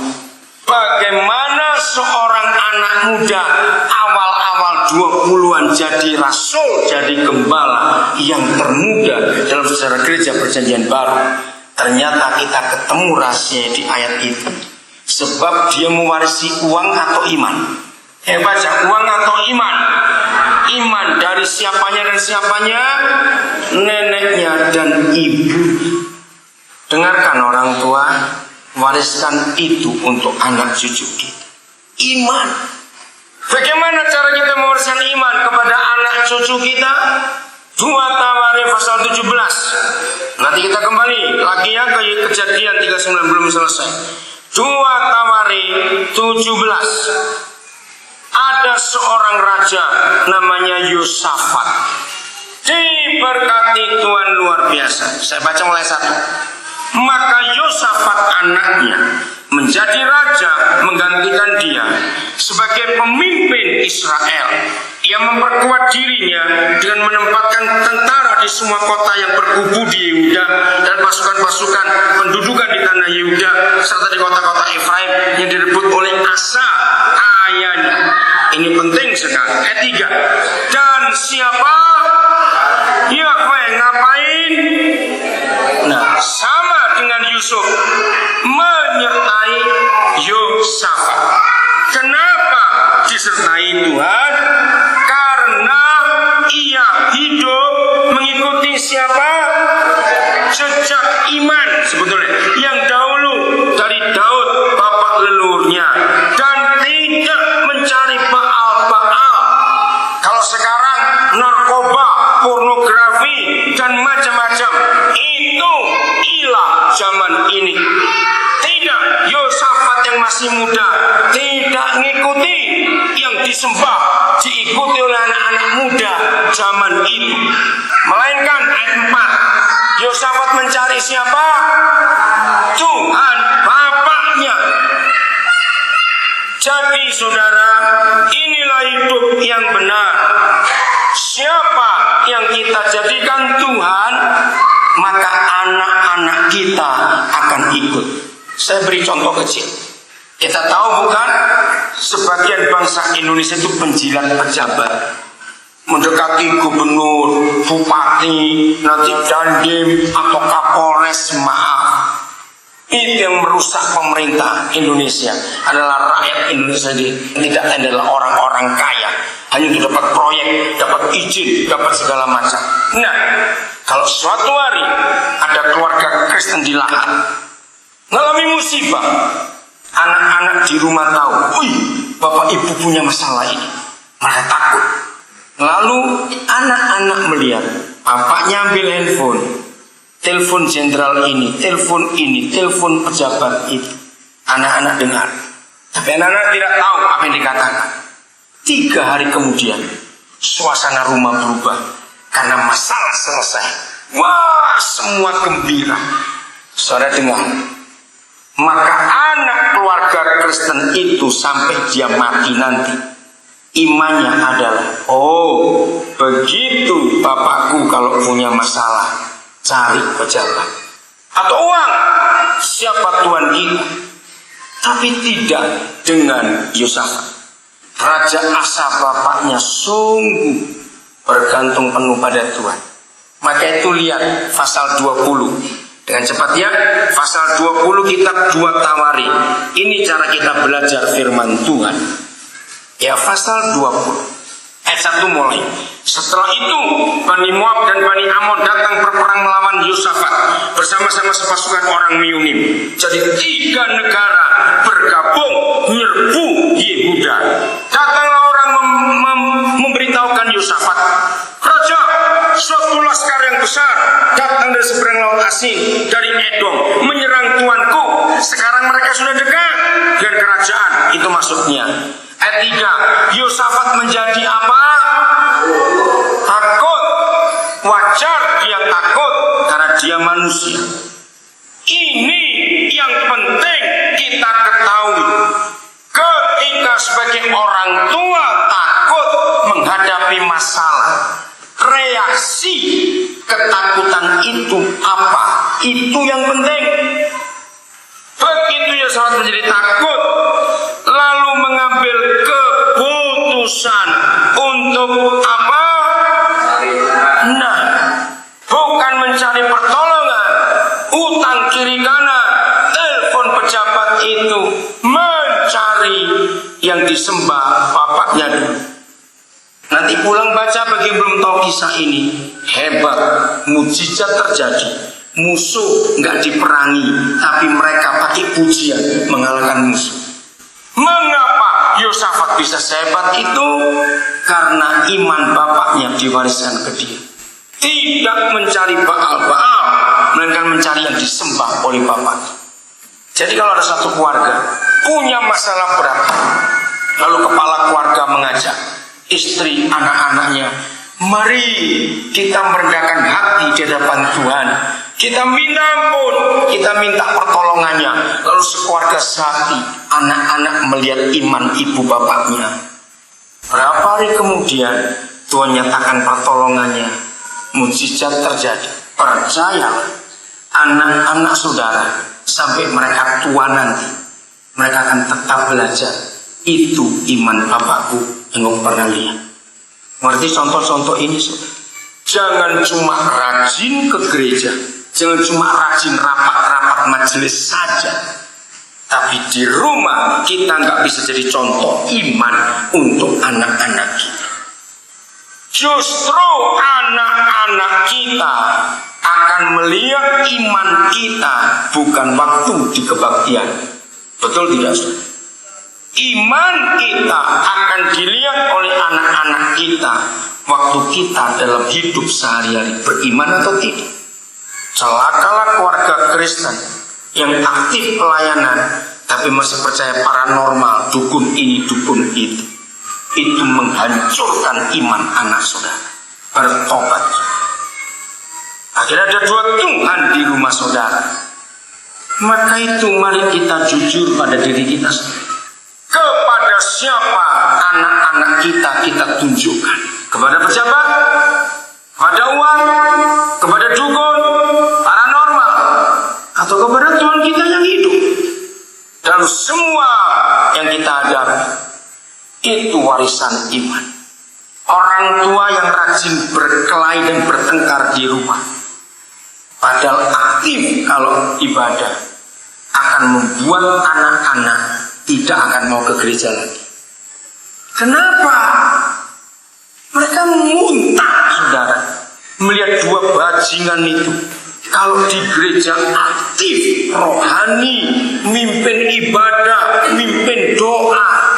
Bagaimana seorang anak muda awal-awal 20-an jadi rasul, jadi gembala yang termuda dalam sejarah gereja perjanjian baru. Ternyata kita ketemu rahasia di ayat itu. Sebab dia mewarisi uang atau iman. Baca, uang atau iman. Iman dari siapanya dan siapanya? Neneknya dan ibu. Dengarkan orang tua, wariskan itu untuk anak cucu kita. Iman. Bagaimana cara kita mewariskan iman kepada anak cucu kita? 2 Tawari pasal 17. Nanti kita kembali lagi ya ke Kejadian 39, belum selesai. 2 Tawari 17. Ada seorang raja namanya Yosafat. Diberkati Tuhan luar biasa. Saya baca mulai 1. Maka Yosafat anaknya menjadi raja menggantikan dia sebagai pemimpin Israel. Ia memperkuat dirinya dengan menempatkan tentara di semua kota yang berkubu di Yehuda dan pasukan-pasukan pendudukan di tanah Yehuda serta di kota-kota Efraim yang direbut oleh Asa ayahnya. Ini penting sekali. Ayat 3. Dan siapa? Yahweh ngapain? Nah, sama dengan Yusuf menyertai Yosafat. Kenapa disertai Tuhan? Karena ia hidup mengikuti siapa? Jejak iman sebetulnya yang dahulu dari Daud bapak leluhurnya, dan tidak mencari Baal-Baal. Kalau sekarang narkoba, pornografi dan macam-macam itu ilah zaman ini. Tidak, Yosafat yang masih muda tidak ngikuti yang disembah, diikuti oleh anak-anak muda zaman itu. Melainkan ayat 4, Yosafat mencari siapa? Tuhan bapaknya. Jadi saudara, inilah hidup yang benar. Siapa yang kita jadikan Tuhan, maka anak-anak kita akan ikut. Saya beri contoh kecil. Kita tahu bukan, sebagian bangsa Indonesia itu penjilat pejabat, mendekati gubernur, bupati, nanti dandim atau kapolres. Maaf, itu yang merusak pemerintah Indonesia adalah rakyat Indonesia sendiri. Tidak adalah orang-orang kaya, hanya untuk dapat proyek, dapat izin, dapat segala macam. Nah, kalau suatu hari ada keluarga Kristen di Lahat ngalami musibah, anak-anak di rumah tahu, wih, bapak ibu punya masalah ini, mereka takut. Lalu anak-anak melihat bapaknya ambil handphone, telepon jenderal ini, telepon pejabat itu. Anak-anak dengar, tapi anak-anak tidak tahu apa yang dikatakan. 3 hari kemudian suasana rumah berubah karena masalah selesai. Wah, semua gembira. Saudara dengar, maka anak keluarga Kristen itu sampai dia mati nanti, imannya adalah, oh begitu bapakku kalau punya masalah cari pejabat atau uang, siapa Tuhan kita. Tapi tidak dengan Yosafat. Raja Asa bapaknya sungguh bergantung penuh pada Tuhan. Maka itu lihat pasal 20. Dengan cepat ya, pasal 20 kitab 2 Tawari. Ini cara kita belajar firman Tuhan. Ya, pasal 20 ayat 1 mulai. Setelah itu Bani Moab dan Bani Amon datang berperang melawan Yosafat bersama-sama sepasukan orang Meunim. Jadi 3 negara bergabung menyerbu Yehuda. Datanglah orang memberitahukan Yosafat, Raja, suatu laskar yang besar datang dari seberang orang asing dari Edom menyerang tuanku. Sekarang mereka sudah dekat dengan kerajaan. Itu maksudnya. Ayat 3, Yosafat menjadi apa? Takut. Wajar dia takut karena dia manusia. Ini yang penting kita ketahui. Ketika sebagai orang tua takut menghadapi masalah, reaksi ketakutan itu apa? Itu yang penting. Begitu Yosafat menjadi takut, lalu mengambil keputusan untuk apa? Nah, bukan mencari pertolongan, utang kiri kanan, telepon pejabat itu, mencari yang disembah bapaknya dulu. Nanti pulang baca bagi belum tahu kisah ini. Hebat, mujizat terjadi. Musuh nggak diperangi, tapi mereka pakai pujian mengalahkan musuh. Mengapa Yosafat bisa sehebat itu? Karena iman bapaknya diwariskan ke dia. Tidak mencari Baal-Baal, melainkan mencari yang disembah oleh bapak. Jadi kalau ada satu keluarga punya masalah berat, lalu kepala keluarga mengajak istri, anak-anaknya, mari kita merendahkan hati di hadapan Tuhan. Kita minta ampun, kita minta pertolongannya. Lalu sekeluarga sehati, anak-anak melihat iman ibu bapaknya. Berapa hari kemudian Tuhan nyatakan pertolongannya, mujizat terjadi. Percayalah, anak-anak saudara sampai mereka tua nanti, mereka akan tetap belajar. Itu iman bapakku yang pernah lihat. Ngerti contoh-contoh ini, saudara? Jangan cuma rajin ke gereja, jangan cuma rajin rapat-rapat majelis saja, tapi di rumah kita nggak bisa jadi contoh iman untuk anak-anak kita. Justru anak-anak kita akan melihat iman kita bukan waktu di kebaktian. Betul tidak, saudara? Iman kita akan dilihat oleh anak-anak kita waktu kita dalam hidup sehari-hari, beriman atau tidak. Celakalah keluarga Kristen yang aktif pelayanan tapi masih percaya paranormal, dukun ini, dukun itu. Itu menghancurkan iman anak saudara. Bertobat. Akhirnya ada dua Tuhan di rumah saudara. Maka itu mari kita jujur pada diri kita sendiri. Kepada siapa anak-anak kita tunjukkan? Kepada pejabat? Kepada uang? Kepada dukun? Paranormal? Atau kepada Tuhan kita yang hidup? Dan semua yang kita hadapi itu warisan iman. Orang tua yang rajin berkelahi dan bertengkar di rumah, padahal aktif kalau ibadah, akan membuat anak-anak tidak akan mau ke gereja lagi. Kenapa? Mereka muntah, saudara, melihat dua bajingan itu. Kalau di gereja aktif, rohani, mimpin ibadah, mimpin doa,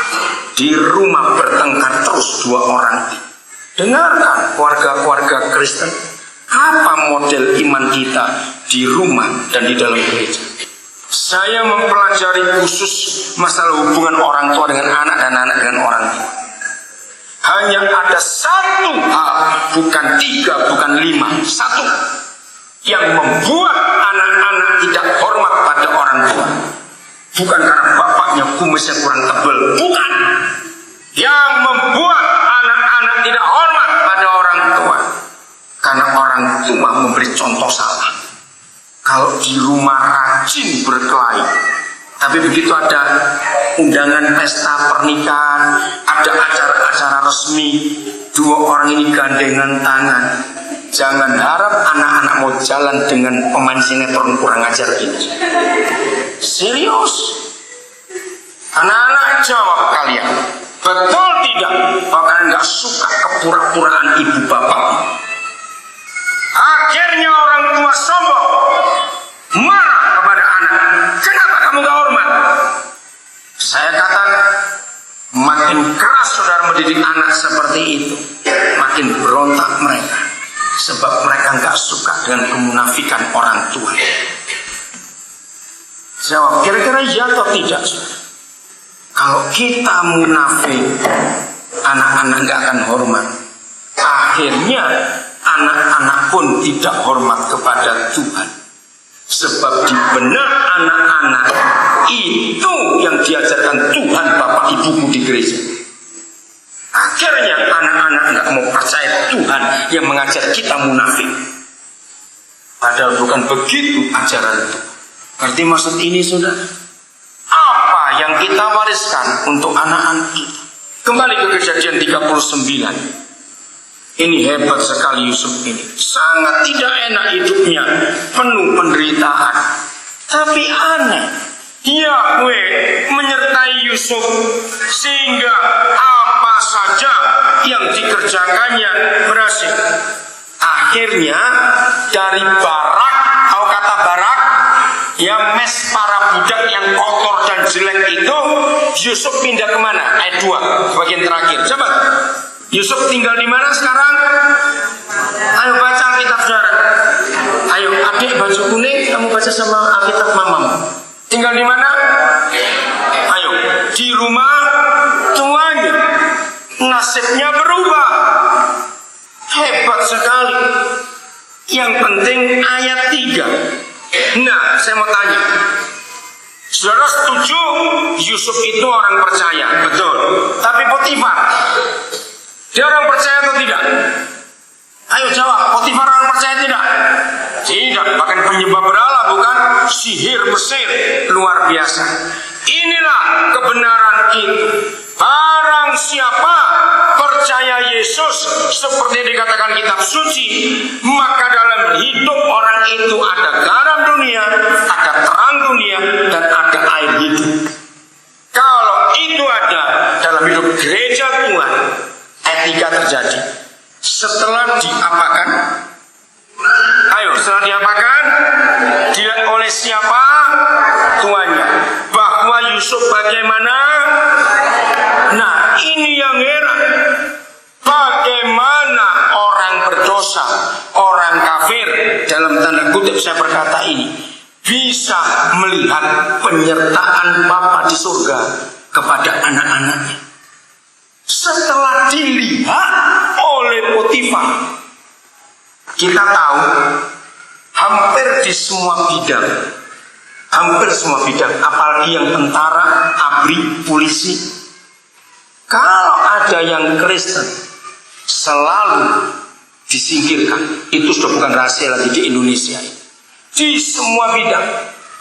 di rumah bertengkar terus dua orang itu. Dengarkan keluarga-keluarga Kristen, apa model iman kita di rumah dan di dalam gereja. Saya mempelajari khusus masalah hubungan orang tua dengan anak dan anak dengan orang tua. Hanya ada satu hal, bukan tiga, bukan lima, satu yang membuat anak-anak tidak hormat pada orang tua. Bukan karena bapaknya kumisnya kurang tebal, bukan. Yang membuat anak-anak tidak hormat pada orang tua karena orang tua memberi contoh salah. Kalau di rumah rajin berkelahi, tapi begitu ada undangan pesta pernikahan, ada acara-acara resmi, dua orang ini gandengan tangan. Jangan harap anak-anak mau jalan dengan pemain sinetron kurang ajar ini. Serius. Anak-anak jawab kalian, betul tidak bahwa kalian gak suka kepura-puraan ibu bapak? Akhirnya orang tua sombong, marah kepada anak. Kenapa kamu gak hormat? Saya katakan, makin keras saudara mendidik anak seperti itu, makin berontak mereka. Sebab mereka nggak suka dengan kemunafikan orang tua. Jawab, kira-kira ya atau tidak? Kalau kita munafik, anak-anak nggak akan hormat. Akhirnya anak-anak pun tidak hormat kepada Tuhan. Sebab di benak anak-anak itu yang diajarkan Tuhan Bapak Ibuku di gereja. Akhirnya anak-anak nggak mau percaya Tuhan yang mengajar kita munafik. Padahal bukan begitu ajaran itu. Ngerti maksud ini saudara? Apa yang kita wariskan untuk anak-anak kita? Kembali ke Kejadian 39. Ini hebat sekali Yusuf ini. Sangat tidak enak hidupnya, penuh penderitaan. Tapi aneh, Yahweh menyertai Yusuf sehingga apa saja yang dikerjakannya berhasil. Akhirnya dari barak, tahu kata barak? Ya, mes para budak yang kotor dan jelek itu, Yusuf pindah kemana? Ayat 2, bagian terakhir. Coba, Yusuf tinggal di mana sekarang? Ayo baca Alkitab saudara. Ayo adik baju kuning, kamu baca sama Alkitab mamamu. Tinggal di mana? Ayo, di rumah tuanya. Nasibnya berubah. Hebat sekali. Yang penting ayat 3. Nah, saya mau tanya. Saudara setuju Yusuf itu orang percaya? Betul. Tapi Potifar, dia orang percaya atau tidak? Ayo jawab, Potifar orang percaya tidak? Tidak, bahkan penyembah berhala, bukan? Sihir Mesir, luar biasa. Inilah kebenaran itu. Barang siapa percaya Yesus seperti dikatakan kitab suci, maka dalam hidup orang itu ada garam dunia, ada terang dunia, dan ada air hidup. Kalau itu ada dalam hidup gereja Tuhan, ayat 3 terjadi. Setelah diapakan? Ayo, setelah diapakan? Dilihat oleh siapa? Tuannya. Bahwa Yusuf bagaimana? Nah, ini yang heran. Bagaimana orang berdosa, orang kafir, dalam tanda kutip saya berkata ini, bisa melihat penyertaan Bapa di surga kepada anak-anaknya. Setelah dilihat oleh Potifar, kita tahu hampir di semua bidang, apalagi yang tentara, ABRI, polisi, kalau ada yang Kristen selalu disingkirkan. Itu sudah bukan rahasia lagi di Indonesia. Di semua bidang,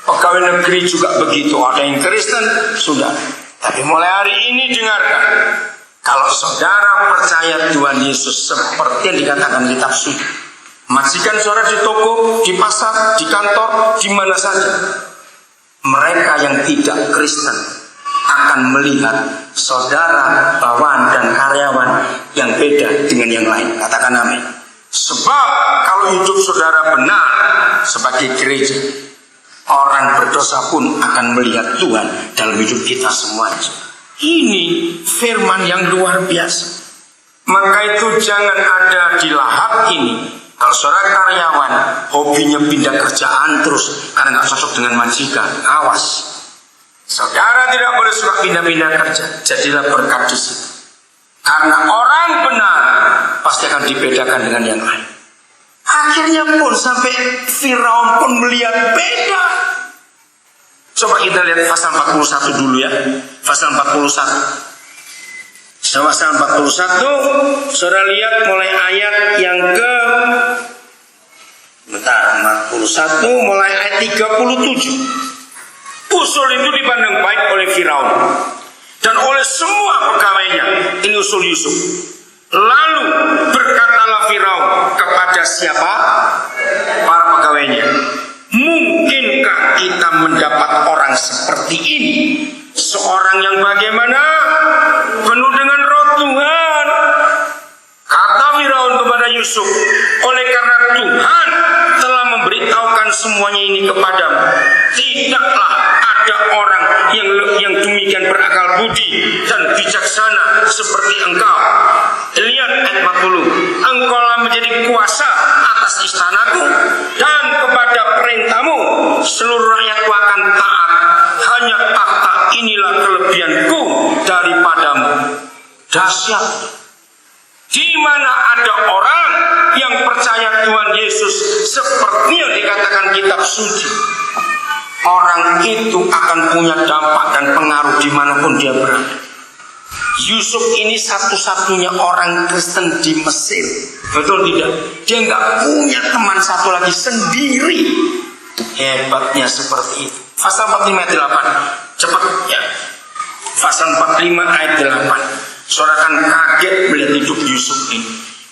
pegawai negeri juga begitu. Ada yang Kristen, sudah. Tapi mulai hari ini dengarkan, kalau saudara percaya Tuhan Yesus seperti yang dikatakan kitab suci, majikan saudara di toko, di pasar, di kantor, di mana saja, mereka yang tidak Kristen akan melihat saudara, bawahan dan karyawan yang beda dengan yang lain. Katakan amin. Sebab kalau hidup saudara benar sebagai gereja, orang berdosa pun akan melihat Tuhan dalam hidup kita semuanya. Ini firman yang luar biasa. Maka itu jangan ada di lahap ini. Kalau saudara karyawan hobinya pindah kerjaan terus karena nggak cocok dengan majikan, awas. Saudara tidak boleh suka pindah-pindah kerja. Jadilah berkat di situ. Karena orang benar pasti akan dibedakan dengan yang lain. Akhirnya pun sampai Firaun pun melihat beda. Coba kita lihat pasal 41 dulu ya. Pasal 41. Pasal 41, saudara lihat mulai ayat yang ke 41 mulai ayat 37. Usul itu dipandang baik oleh Firaun dan oleh semua pegawainya. Ini usul Yusuf. Lalu berkatalah Firaun kepada siapa? Para pegawainya. Mungkinkah kita mendapat orang seperti ini? Seorang yang bagaimana? Penuh dengan roh Tuhan. Kata Firaun kepada Yusuf, oleh karena Tuhan telah memberitahukan semuanya ini kepadamu, tidaklah ada orang yang demikian berakal budi dan bijaksana seperti engkau. Lihat lihat ayat 40. Engkaulah menjadi kuasa atas istanaku, dan kepada perintahmu seluruh rakyatku akan taat. Hanya takhta inilah kelebihanku daripadamu. Dahsyat. Di mana ada orang yang percaya Tuhan Yesus seperti yang dikatakan kitab suci, orang itu akan punya dampak dan pengaruh dimanapun dia berada. Yusuf ini satu-satunya orang Kristen di Mesir. Betul tidak? Dia nggak punya teman satu lagi, sendiri. Hebatnya seperti itu. Pasal 45 ayat 8. Cepat ya. Pasal 45 ayat 8. Saudara kan kaget melihat hidup Yusuf ini.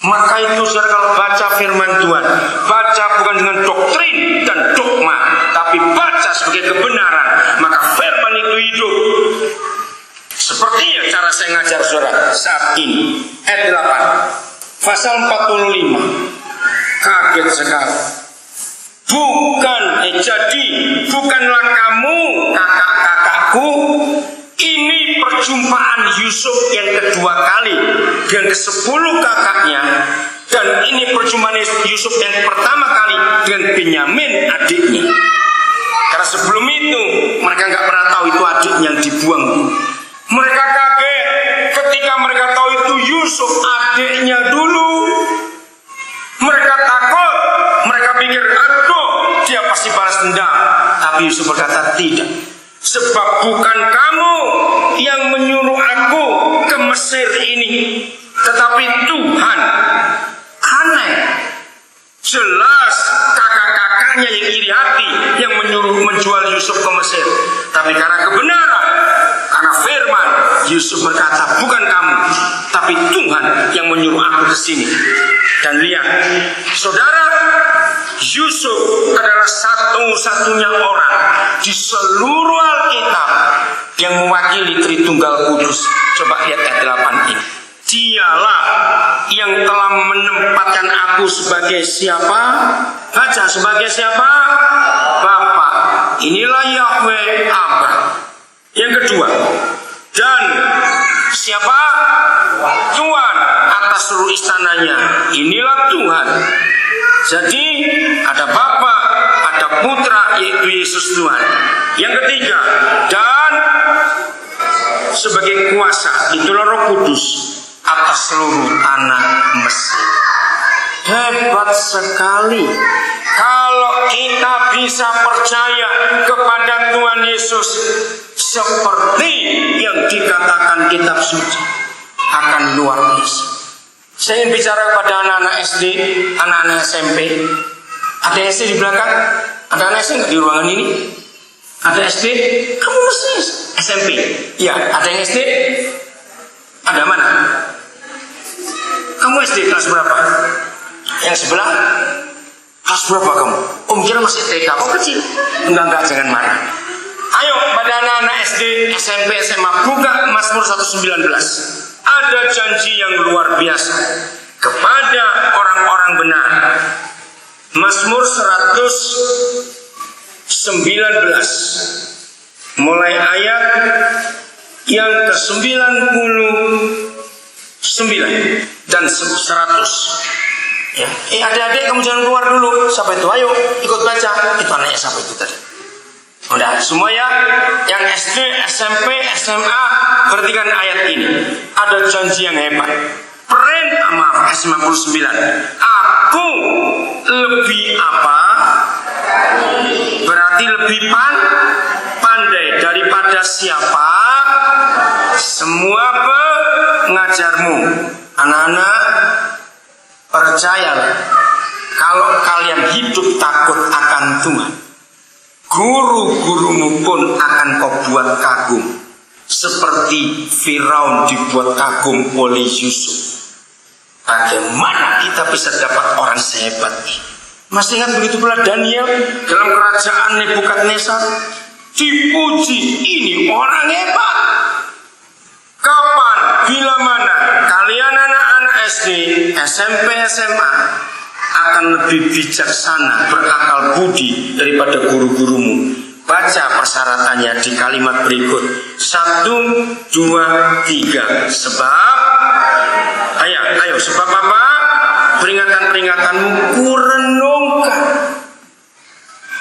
Maka itu saudara kalau baca firman Tuhan, baca bukan dengan doktrin dan dogma, tapi baca sebagai kebenaran, maka firman itu hidup. Seperti yang cara saya ngajar saudara saat ini. Ayat 8 pasal 45. Kaget sekali. Jadi bukanlah kamu kakak-kakakku. Ini perjumpaan Yusuf yang kedua kali dengan ke-10 kakaknya, dan ini perjumpaan Yusuf yang pertama kali dengan Benyamin adiknya. Karena sebelum itu mereka nggak pernah tahu itu adiknya yang dibuang. Mereka kaget ketika mereka tahu itu Yusuf adiknya dulu. Mereka takut, mereka pikir aduh dia pasti balas dendam. Tapi Yusuf berkata tidak. Sebab bukan kamu yang menyuruh aku ke Mesir ini, tetapi Tuhan. Aneh. Jelas kakak-kakaknya yang iri hati yang menyuruh menjual Yusuf ke Mesir. Tapi karena kebenaran, karena firman, Yusuf berkata bukan kamu, tapi Tuhan yang menyuruh aku ke sini. Dan lihat, saudara, Yusuf adalah satu-satunya orang di seluruh Alkitab yang mewakili Tritunggal Kudus. Coba lihat ayat 8 ini. Dialah yang telah menempatkan aku sebagai siapa? Baca, sebagai siapa? Bapa. Inilah Yahweh Abba. Yang kedua, dan siapa? Tuhan atas seluruh istananya. Inilah Tuhan. Jadi ada Bapa, ada Putra, yaitu Yesus Tuhan. Yang ketiga, dan sebagai kuasa, itulah Roh Kudus atas seluruh tanah Mesir. Hebat sekali. Kalau kita bisa percaya kepada Tuhan Yesus seperti yang dikatakan kitab suci, akan luar biasa. Saya ingin bicara kepada anak-anak SD, anak-anak SMP. Ada SD di belakang? Ada anak SD nggak di ruangan ini? Ada SD? Kamu mesti SMP. Iya, ada yang SD? Ada mana? Kamu SD kelas berapa? Yang sebelah? Kelas berapa kamu? Om kira masih TK, kok kecil? Enggak, jangan marah. Ayo pada anak-anak SD, SMP, SMA, buka Mazmur 119. Ada janji yang luar biasa kepada orang-orang benar. Mazmur 119 mulai ayat yang ke-99 dan 100. Ya. Adik-adik kamu jangan keluar dulu. Siapa itu? Ayo ikut baca. Itu anaknya siapa itu tadi? Udah, semua ya. Yang SD, SMP, SMA, perhatikan ayat ini. Ada janji yang hebat. Perintah, maaf, ayat 99. Aku lebih apa? Berarti lebih pandai daripada siapa? Semua pengajarmu. Anak-anak, percayalah, kalau kalian hidup takut akan Tuhan, guru-gurumu pun akan kau buat kagum, seperti Firaun dibuat kagum oleh Yusuf. Bagaimana kita bisa dapat orang sehebat ini? Masih ingat begitu pula Daniel dalam kerajaan Nebukadnezar? Dipuji, ini orang hebat. Kapan, bila mana kalian anak-anak SD, SMP, SMA akan lebih bijaksana, berakal budi daripada guru-gurumu? Baca persyaratannya di kalimat berikut. 1, 2, 3. Sebab, ayo Sebab apa? Peringatan-peringatanmu kurenungkan.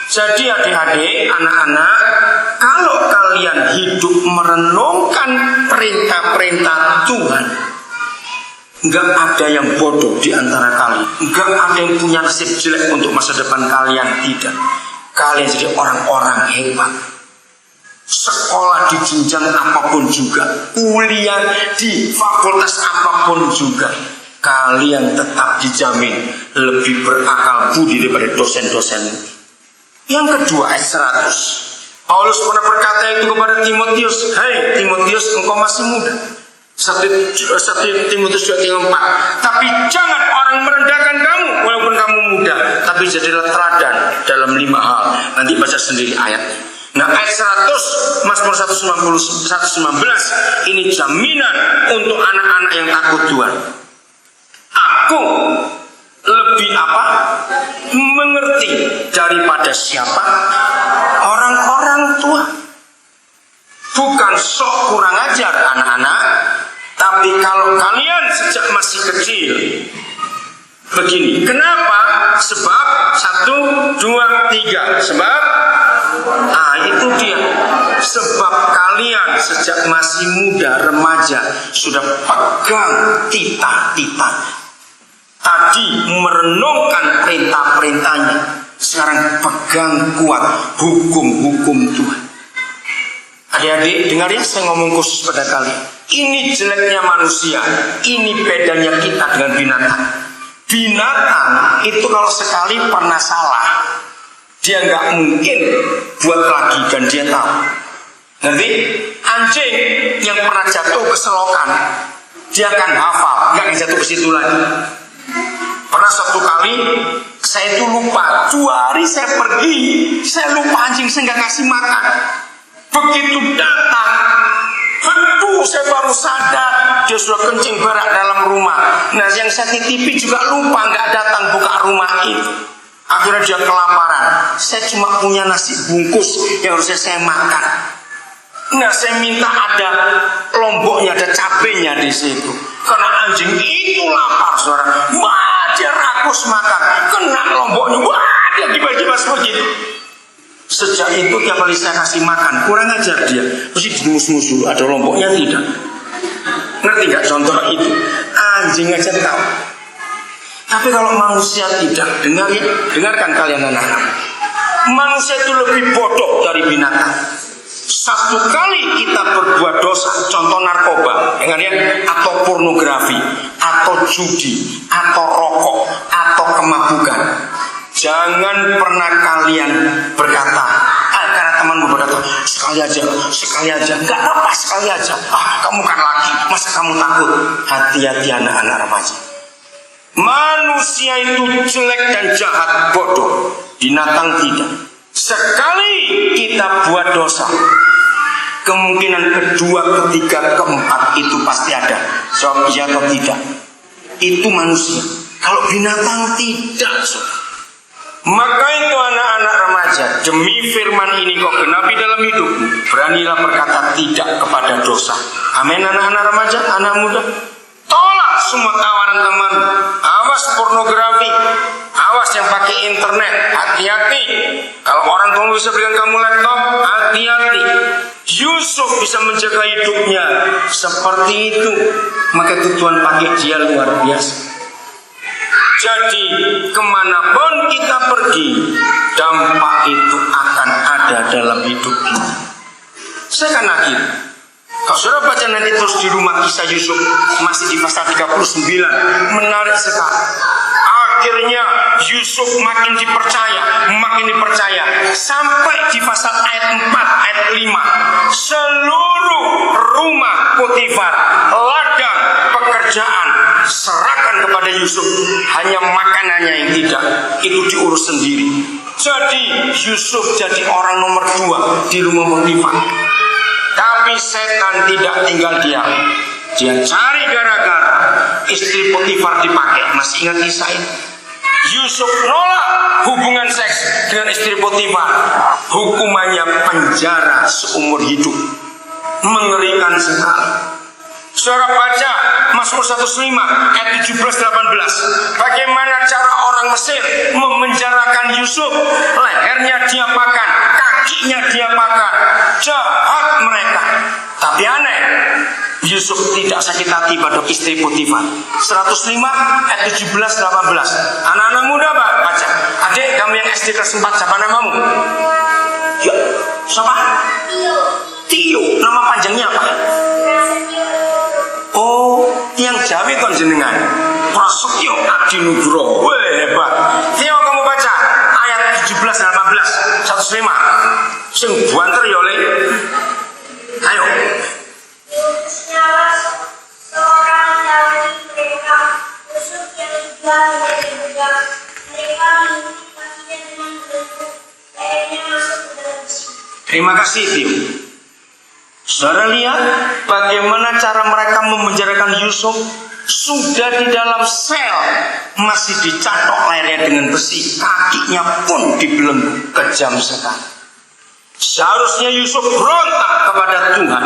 Jadi adik-adik, anak-anak, kalau kalian hidup merenungkan perintah-perintah Tuhan, enggak ada yang bodoh di antara kalian. Enggak ada yang punya nasib jelek untuk masa depan kalian. Tidak. Kalian jadi orang-orang hebat. Sekolah di jenjang apapun juga, kuliah di fakultas apapun juga, kalian tetap dijamin lebih berakal budi daripada dosen-dosen. Yang kedua, ayat 100. Paulus pernah berkata itu kepada Timotius, "Hai Timotius, engkau masih muda." 1 Timotius 2:4. Tapi jangan orang merendahkan kamu walaupun kamu muda, tapi jadilah teladan dalam 5 hal. Nanti baca sendiri ayatnya. Nah, ayat 100 Mazmur 119 ini jaminan untuk anak-anak yang takut Tuhan. Aku lebih apa? Mengerti daripada siapa? Orang-orang tua. Bukan sok kurang ajar anak-anak, tapi kalau kalian sejak masih kecil begini. Kenapa? Sebab 1, 2, 3. Sebab itu dia. Sebab kalian sejak masih muda, remaja, sudah pegang titah-titah. Tadi merenungkan perintah-perintahnya. Sekarang pegang kuat hukum-hukum Tuhan. Adik-adik, dengar ya, saya ngomong khusus pada kalian. Ini jeleknya manusia. Ini bedanya kita dengan binatang. Binatang itu kalau sekali pernah salah, dia nggak mungkin buat lagi dan dia tahu. Nanti anjing yang pernah jatuh ke selokan, dia akan hafal, nggak jatuh ke situ lagi. Pernah suatu kali saya itu lupa, 2 hari saya pergi, saya lupa anjing saya nggak kasih makan. Begitu datang, aduh saya baru sadar dia sudah kencing berak dalam rumah. Nah yang saya titipi juga lupa nggak datang buka rumah itu. Akhirnya dia kelaparan. Saya cuma punya nasi bungkus yang harusnya saya makan. Nah saya minta ada lomboknya, ada cabenya di situ. Karena anjing itu lapar, saudara. Wah dia rakus makan, kena lomboknya, wah dia dibagi-bagi begitu. Sejak itu tiap kali saya kasih makan, kurang ajar dia. Mesti dimus-mus dulu, ada lomboknya tidak. Ngerti nggak contoh itu? Anjing aja tahu. Tapi kalau manusia tidak, dengarkan kalian anak-anak. Manusia itu lebih bodoh dari binatang. Satu kali kita berbuat dosa, contoh narkoba, dengar ya, atau pornografi, atau judi, atau rokok, atau kemabukan. Jangan pernah kalian berkata, karena temanmu berkata, sekali aja, nggak apa, sekali aja. Kamu kan laki, masa kamu takut? Hati-hati anak-anak remaja. Manusia itu jelek dan jahat, bodoh. Binatang tidak. Sekali kita buat dosa, kemungkinan kedua, ketiga, keempat itu pasti ada. Jawab iya atau tidak. Itu manusia. Kalau binatang tidak. Maka itu anak-anak remaja, demi firman ini kau genapi dalam hidupmu, beranilah berkata tidak kepada dosa. Amin anak-anak remaja, anak muda. Tolak semua tawaran teman. Awas pornografi, awas yang pakai internet, hati-hati. Kalau orang tua bisa berikan kamu laptop, hati-hati. Yusuf bisa menjaga hidupnya seperti itu. Maka itu Tuhan pakai dia luar biasa. Jadi kemanapun kita pergi, dampak itu akan ada dalam hidup kita. Saya akan akhir. Kalau saudara baca nanti terus di rumah kisah Yusuf, masih di pasal 39, menarik sekali. Akhirnya Yusuf makin dipercaya, sampai di pasal ayat 4, ayat 5, seluruh rumah Potifar, ladang, pekerjaan serahkan kepada Yusuf, hanya makanannya yang tidak, itu diurus sendiri. Jadi Yusuf jadi orang nomor 2 di rumah Potifar. Tapi setan tidak tinggal diam. Dia cari gara-gara istri Potifar dipakai. Masih ingat kisah ini? Yusuf nolak hubungan seks dengan istri Potifar. Hukumannya penjara seumur hidup. Mengerikan sekali. Saudara baca Mazmur 105 ayat 17-18. Bagaimana cara orang Mesir memenjarakan Yusuf. Lehernya diapakan, kakinya diapakan. Jahat mereka. Tapi aneh, Yusuf tidak sakit hati pada istri Potifar. 105 ayat 17-18. Anak-anak muda baca. Adik kamu yang SD kelas 4, siapa namamu? Ya, siapa? Tio. Nama panjangnya apa? Oh, yang Jawi kon jenengan. Prasetyo Adi Nugroho. Wah, hebat. Tio kamu baca ayat 17-18 105. Sing buanter ya Le. Ayo. Seorang dari mereka Yusuf yang juga menjadi budak. Mereka mengikuti kakinya dengan belenggu. Lehernya masuk ke dalam besi. Terima kasih Tio. Saudara lihat bagaimana cara mereka memenjarakan Yusuf. Sudah di dalam sel, masih dicatok lehernya dengan besi, kakinya pun dibelenggu. Kejam sekali. Seharusnya Yusuf berontak kepada Tuhan.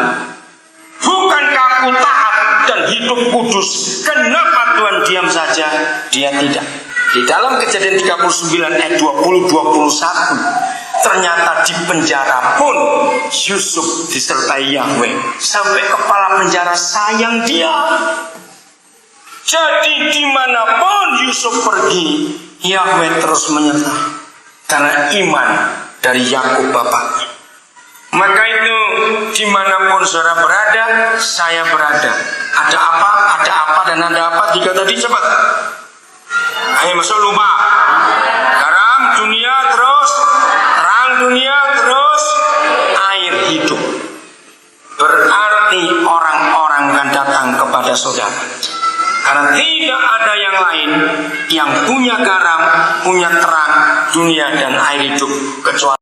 Bukankah aku taat dan hidup kudus? Kenapa Tuhan diam saja? Dia tidak. Di dalam Kejadian 39 ayat 20-21, ternyata di penjara pun Yusuf disertai Yahweh. Sampai kepala penjara sayang dia. Jadi dimanapun Yusuf pergi, Yahweh terus menyertai. Karena iman dari Yakub bapaknya. Maka itu dimanapun saudara berada, saya berada. Ada apa, dan ada apa? Tiga tadi cepat. Ayo masuk lupa. Garam dunia terus, terang dunia terus, air hidup. Berarti orang-orang akan datang kepada saudara. Karena tidak ada yang lain yang punya garam, punya terang dunia dan air hidup kecuali